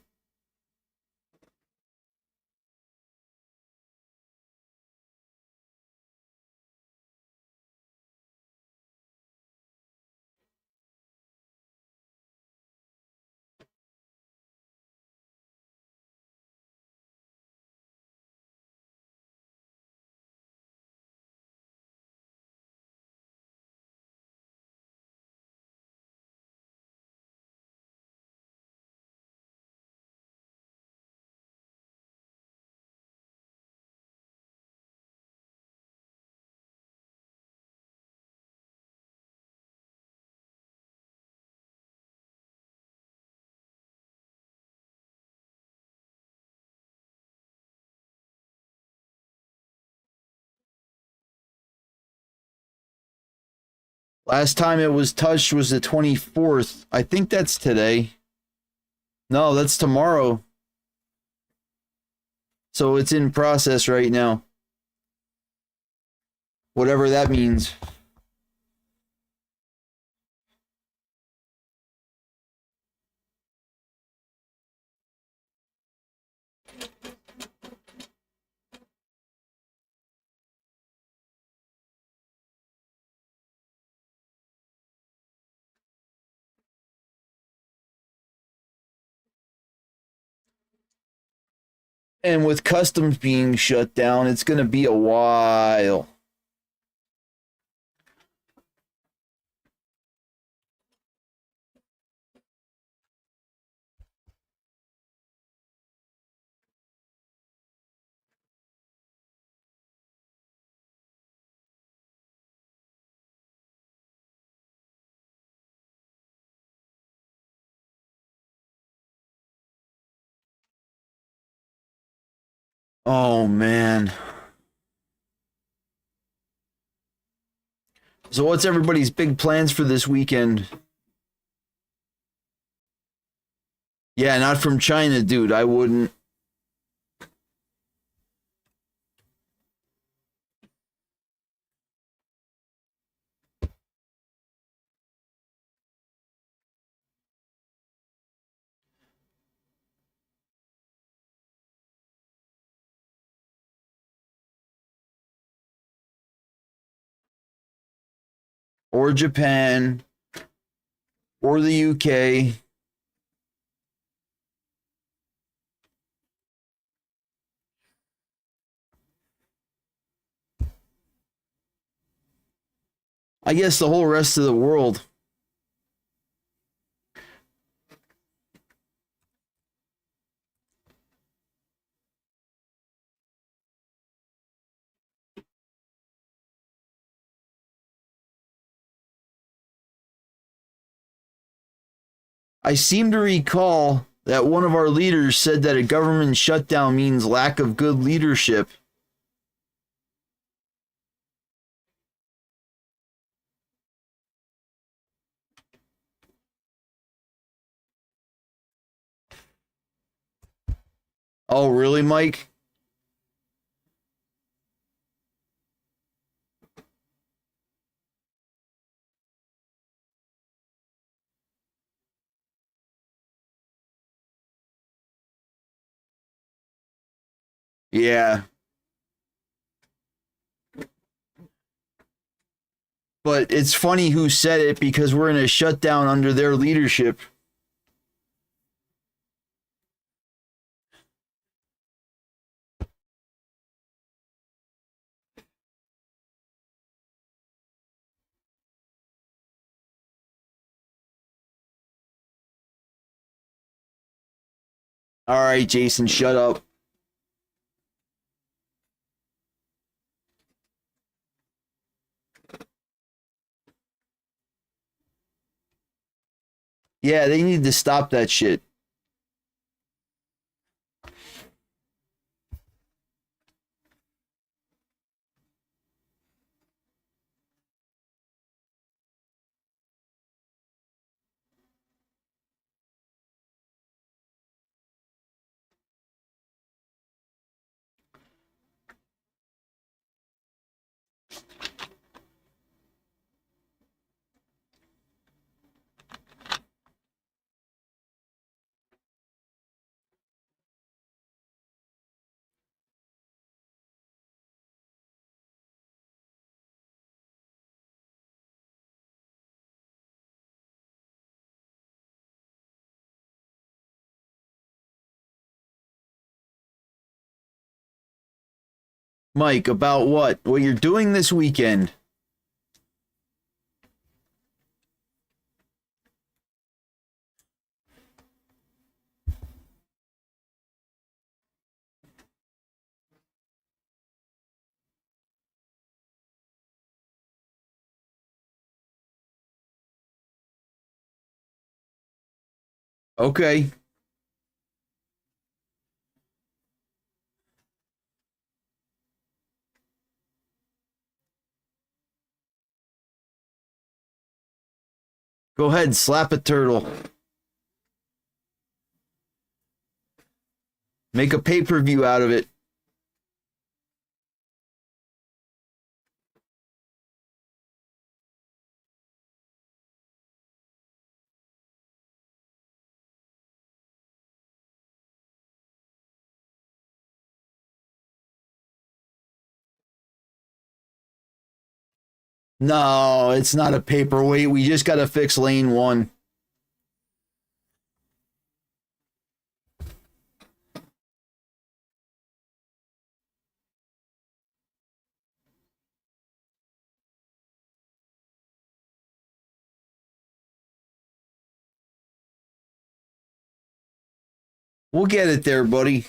Last time it was touched was the 24th. I think that's today. No, that's tomorrow. So it's in process right now. Whatever that means. And with customs being shut down, it's going to be a while. Oh, man. So what's everybody's big plans for this weekend? Yeah, not from China, dude. I wouldn't. Or Japan. Or the UK. I guess the whole rest of the world. I seem to recall that one of our leaders said that a government shutdown means lack of good leadership. Oh, really, Mike? Yeah. But it's funny who said it because we're in a shutdown under their leadership. All right, Jason, shut up. Yeah, they need to stop that shit. Mike, about what? What you're doing this weekend? Okay. Go ahead, slap a turtle. Make a pay-per-view out of it. No, it's not a paperweight. We just got to fix lane 1. We'll get it there, buddy.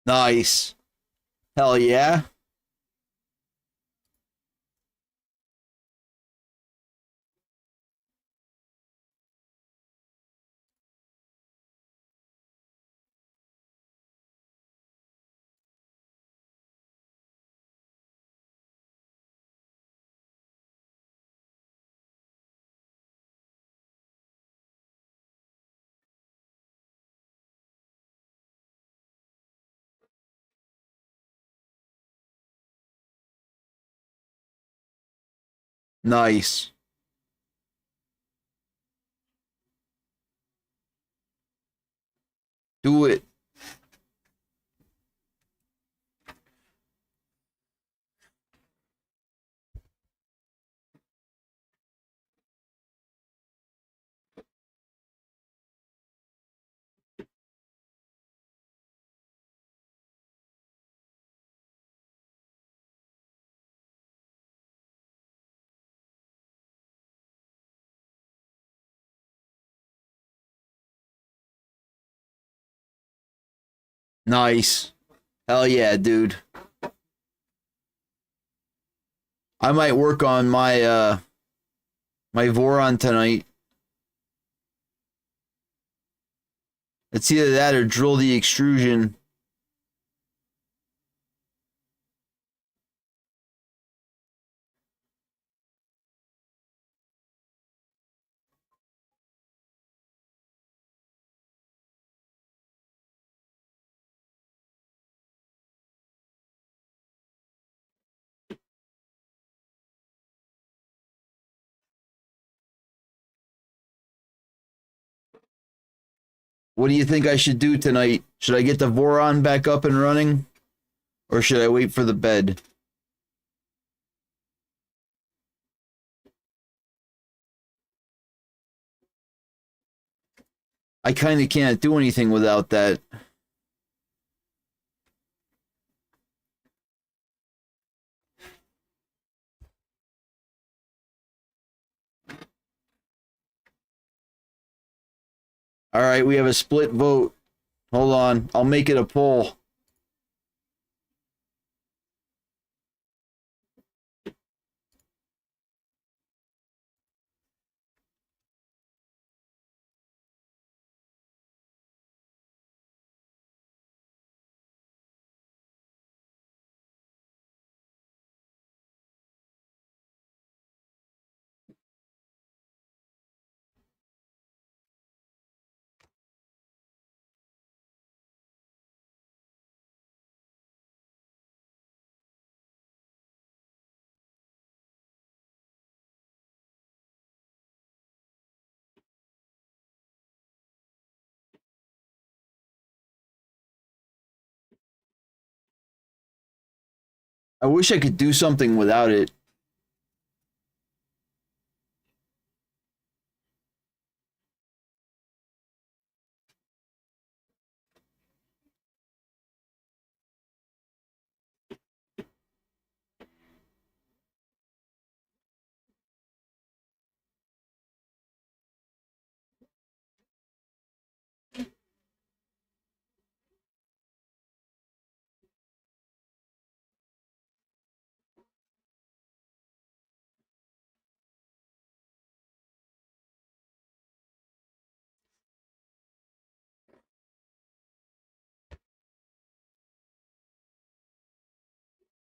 Nice. Hell yeah. Nice. Do it. Nice. Hell yeah, dude. I might work on my Voron tonight. It's either that or drill the extrusion. What do you think I should do tonight? Should I get the Voron back up and running? Or should I wait for the bed? I kind of can't do anything without that. All right, we have a split vote. Hold on. I'll make it a poll. I wish I could do something without it.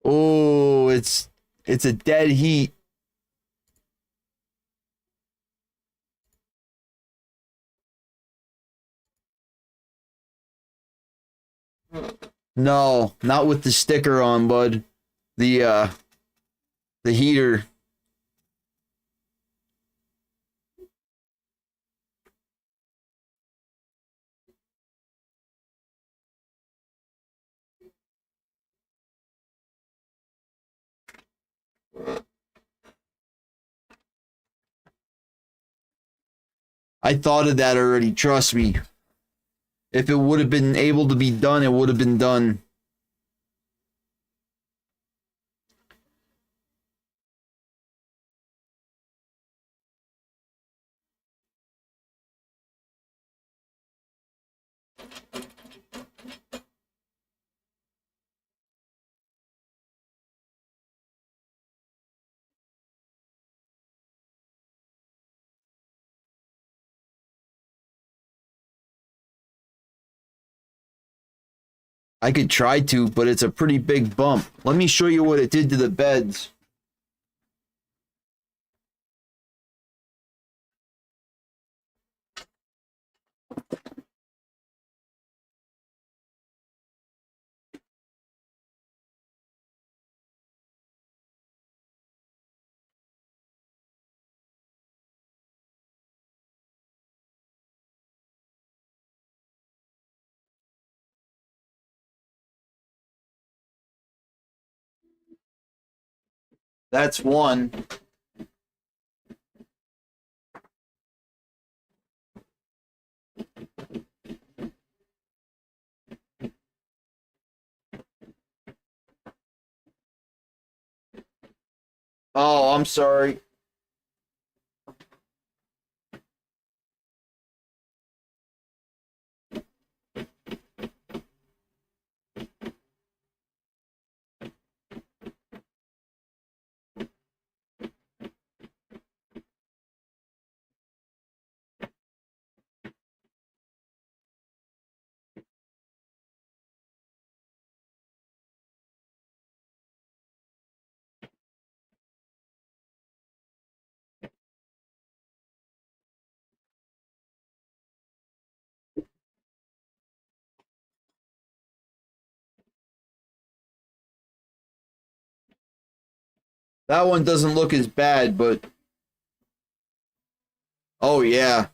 Oh, it's a dead heat. No, not with the sticker on, bud. The heater. I thought of that already, trust me. If it would have been able to be done, it would have been done. I could try to, but it's a pretty big bump. Let me show you what it did to the beds. That's one. Oh, I'm sorry. That one doesn't look as bad, but oh yeah.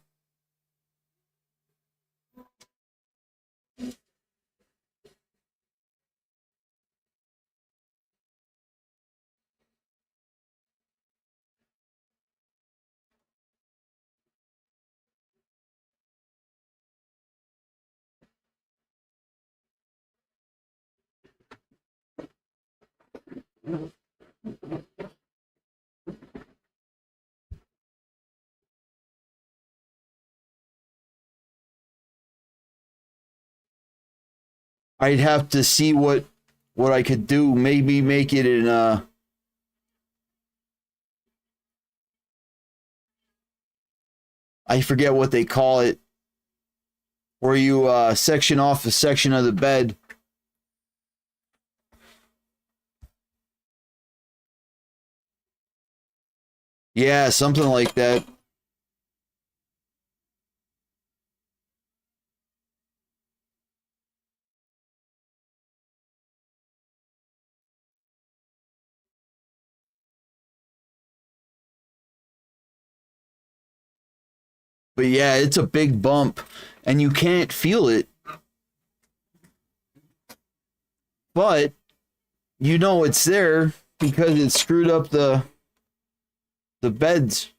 I'd have to see what I could do. Maybe make it in I forget what they call it, where you section off a section of the bed. Yeah, something like that. But yeah, it's a big bump and you can't feel it. But you know it's there because it screwed up the beds.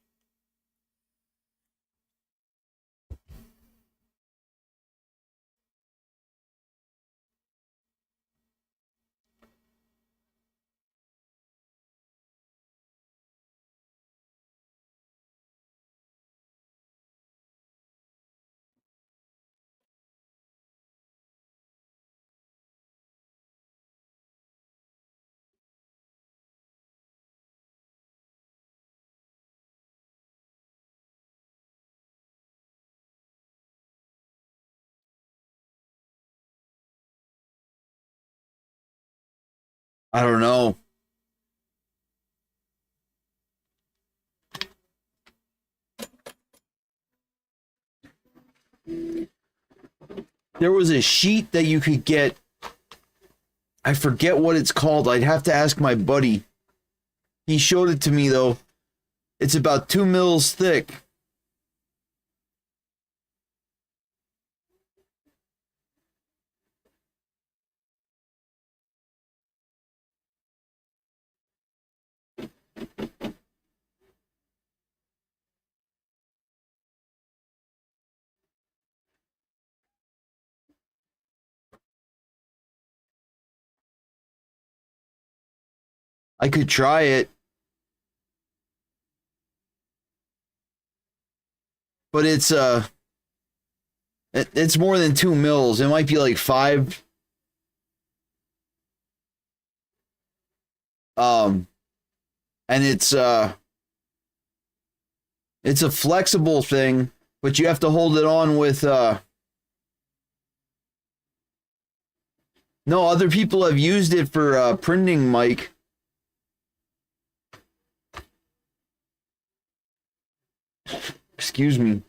I don't know. There was a sheet that you could get. I forget what it's called. I'd have to ask my buddy. He showed it to me though. It's about 2 mils thick. I could try it. But it's more than 2 mils. It might be like 5. And it's a flexible thing, but you have to hold it on with no, other people have used it for printing, Mike. Excuse me.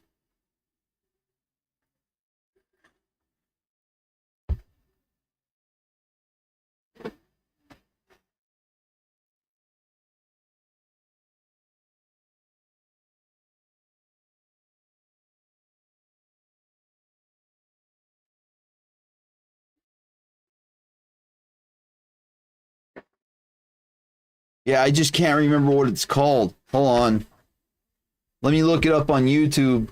Yeah, I just can't remember what it's called. Hold on. Let me look it up on YouTube.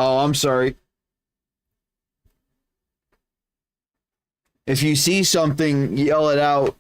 Oh, I'm sorry. If you see something, yell it out.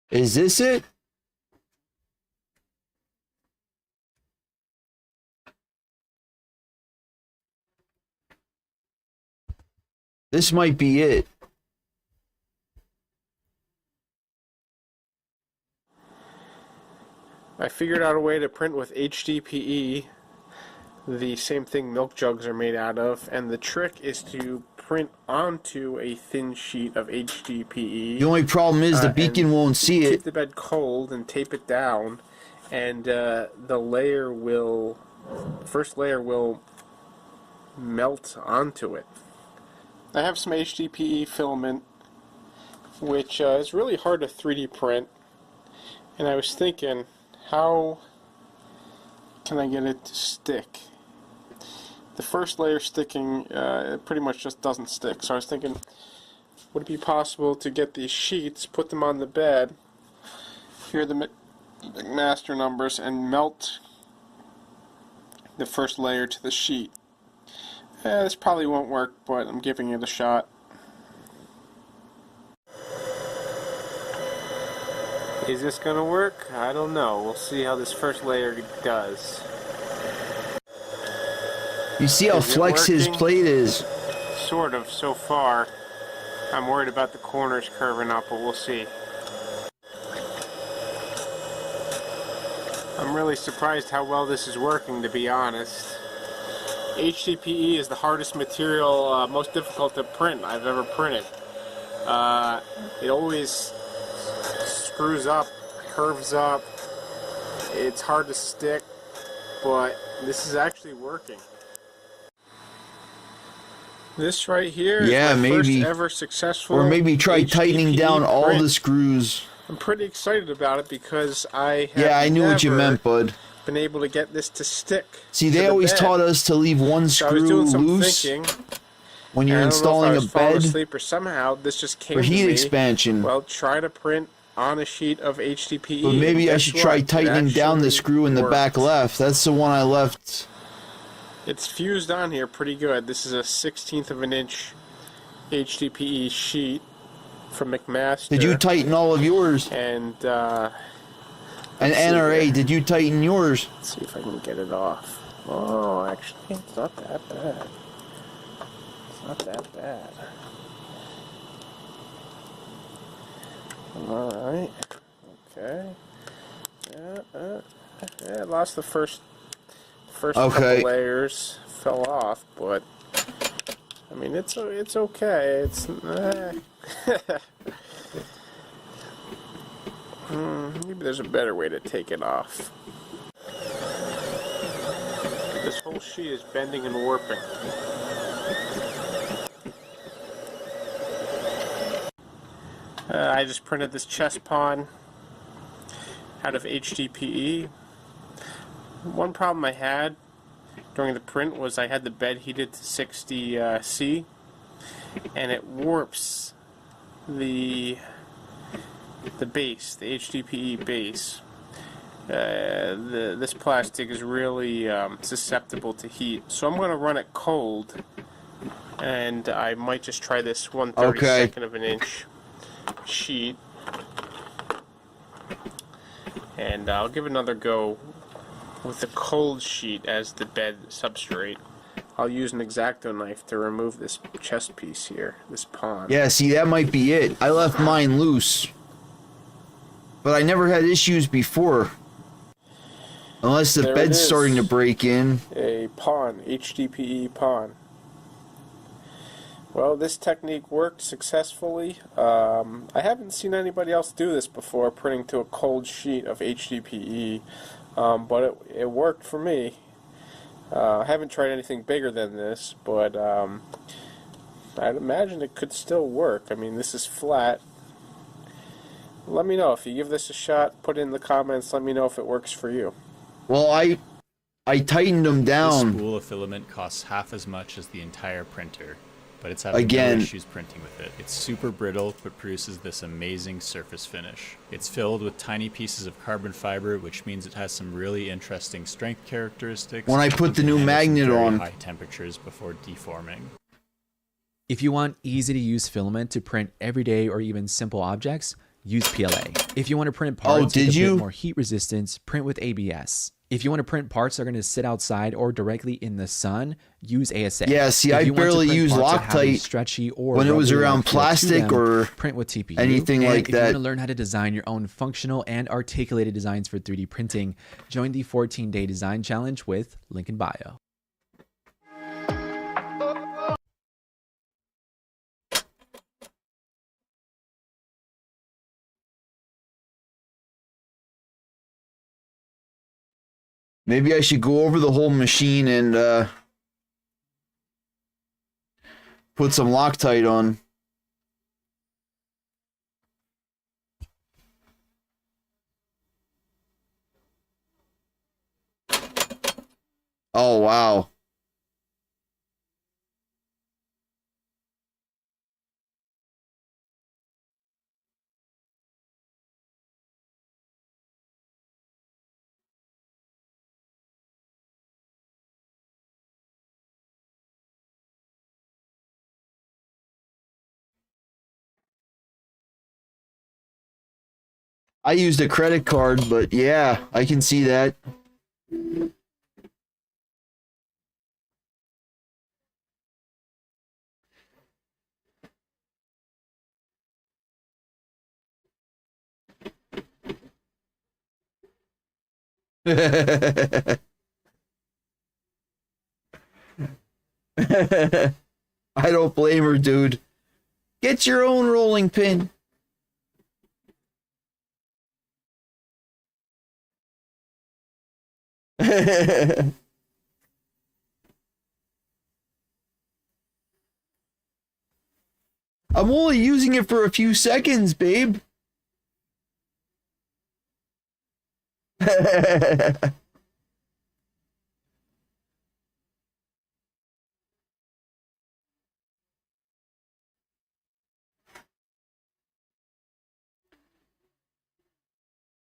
Is this it? This might be it. I figured out a way to print with HDPE, the same thing milk jugs are made out of, and the trick is to print onto a thin sheet of HDPE. The only problem is the beacon won't see Keep it. the bed cold and tape it down, and the layer will, first layer will melt onto it. I have some HDPE filament, which is really hard to 3D print, and I was thinking, how can I get it to stick? The first layer sticking it pretty much just doesn't stick, so I was thinking, would it be possible to get these sheets, put them on the bed, here are the master numbers, and melt the first layer to the sheet? This probably won't work, but I'm giving it a shot. Is this gonna work? I don't know. We'll see how this first layer does. You see how flex his plate is. Sort of, so far. I'm worried about the corners curving up, but we'll see. I'm really surprised how well this is working, to be honest. HDPE is the hardest material, most difficult to print I've ever printed. It always screws up, curves up, it's hard to stick, but this is actually working. This right here is my maybe. first ever successful Or maybe try tightening HDPE down all print. the screws. I'm pretty excited about it because I have Yeah, I knew what you never meant, bud. been able to get this to stick. See, to they the always bed. taught us to leave one So I was screw doing some loose thinking. when you're I don't installing know if I a was falling bed asleep or somehow this just came for to heat me. expansion. Well, try to print on a sheet of HDPE. But maybe and I guess should what? try It tightening down the actually screw in the back worked. left. That's the one I left. It's fused on here pretty good. This is a 1/16 of an inch HDPE sheet from McMaster. Did you tighten all of yours? And And let's see NRA, here. did you tighten yours? Let's see if I can get it off. Oh, actually, it's not that bad. It's not that bad. Alright. Okay. Yeah, I lost the first Okay. couple layers. Fell off, but I mean, it's okay. It's maybe there's a better way to take it off. This whole sheet is bending and warping. I just printed this chest pawn out of HDPE. One problem I had during the print was I had the bed heated to 60 C, and it warps the base, the HDPE base. This plastic is really susceptible to heat, so I'm going to run it cold, and I might just try this 1/32 of an inch sheet, and I'll give another go with the cold sheet as the bed substrate. I'll use an X-Acto knife to remove this chest piece here, this pawn. Yeah, see, that might be it. I left mine loose. But I never had issues before. Unless the There it bed's is. starting to break in. A pawn, HDPE pawn. Well, this technique worked successfully. I haven't seen anybody else do this before, printing to a cold sheet of HDPE, but it worked for me. I haven't tried anything bigger than this, but I'd imagine it could still work. I mean, this is flat. Let me know if you give this a shot. Put it in the comments. Let me know if it works for you. Well, I tightened them This down. spool of filament costs half as much as the entire printer, but it's having Again. no issues printing with it. It's super brittle, but produces this amazing surface finish. It's filled with tiny pieces of carbon fiber, which means it has some really interesting strength characteristics. When I put the new and handle some magnet very on. high temperatures before deforming. If you want easy to use filament to print everyday or even simple objects, use PLA. If you want to print parts did with a you? bit more heat resistance, print with ABS. If you want to print parts that are going to sit outside or directly in the sun, use ASA. Yeah, see, If I you want to barely print use parts that have a Loctite stretchy or when it was rubbery-like around feel to plastic them, or print with TPU. anything And like if you want that. to learn how to design your own functional and articulated designs for 3D printing, join the 14-day design challenge with link in bio. Maybe I should go over the whole machine and put some Loctite on. Oh, wow. I used a credit card, but yeah, I can see that. I don't blame her, dude. Get your own rolling pin. I'm only using it for a few seconds, babe.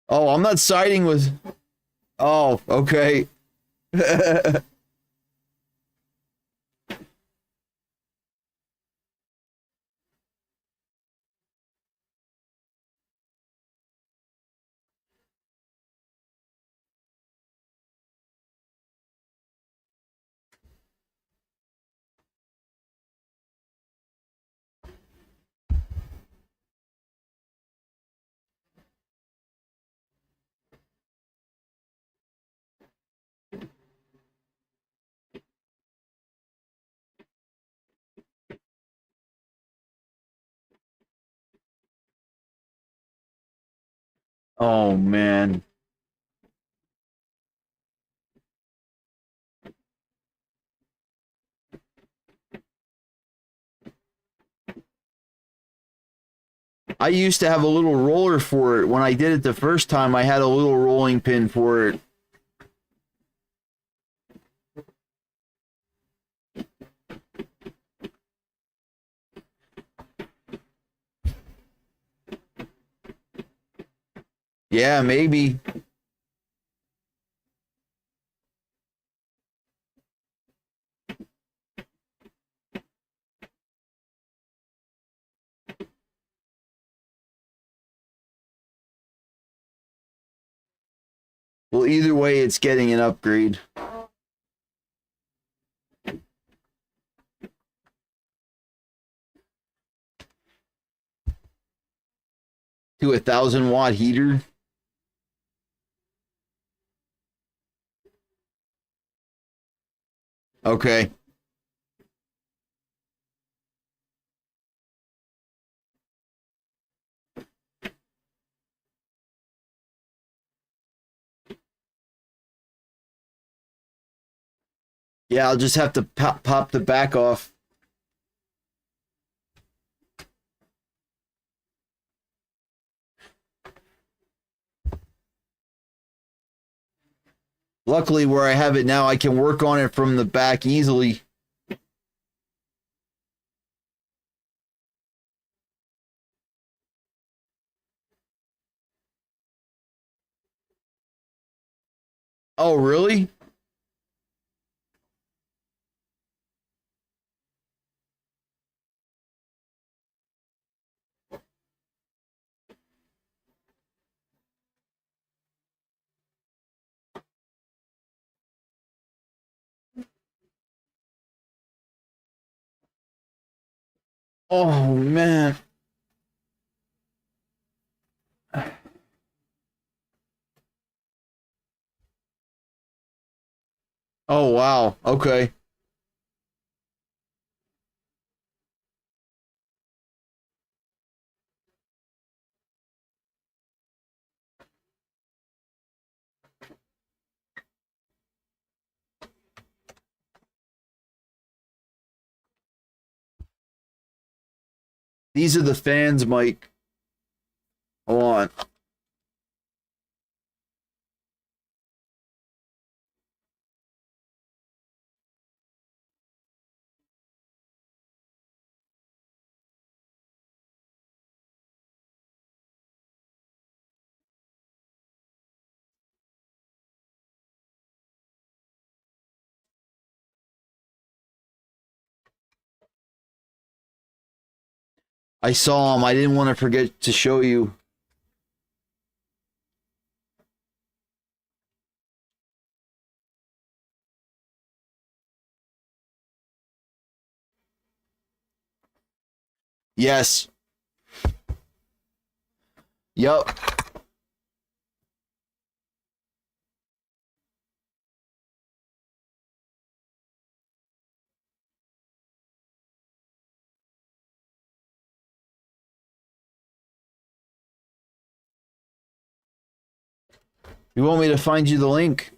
Oh, I'm not siding with... Oh, okay. Oh, man. I used to have a little roller for it. When I did it the first time, I had a little rolling pin for it. Yeah, maybe. Well, either way, it's getting an upgrade. To a 1,000-watt heater. Okay. Yeah, I'll just have to pop the back off. Luckily, where I have it now, I can work on it from the back easily. Oh, really? Oh, man. Oh, wow. Okay. These are the fans, Mike. Hold on. I saw them. I didn't want to forget to show you. Yes. Yup. You want me to find you the link?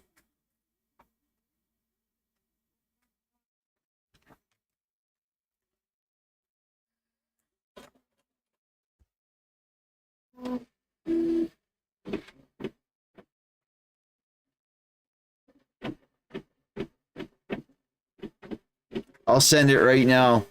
I'll send it right now.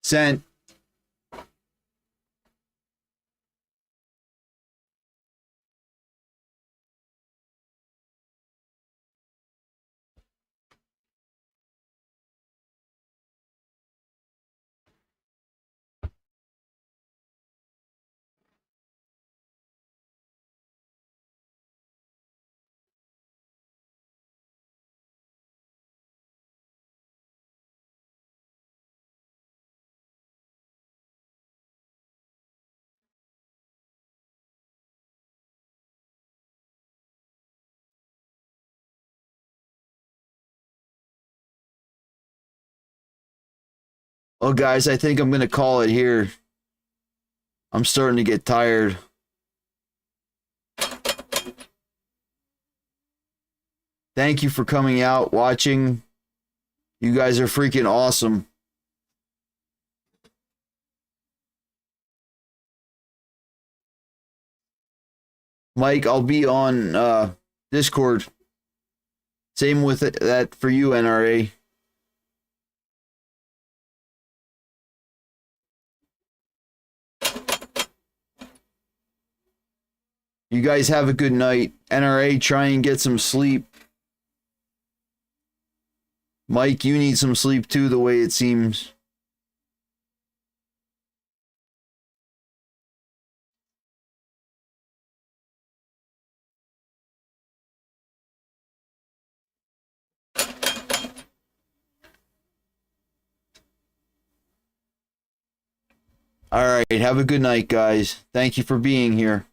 Sent. Oh, guys, I think I'm going to call it here. I'm starting to get tired. Thank you for coming out, watching. You guys are freaking awesome. Mike, I'll be on Discord. Same with that for you, NRA. You guys have a good night. NRA, try and get some sleep. Mike, you need some sleep too, the way it seems. All right, have a good night, guys. Thank you for being here.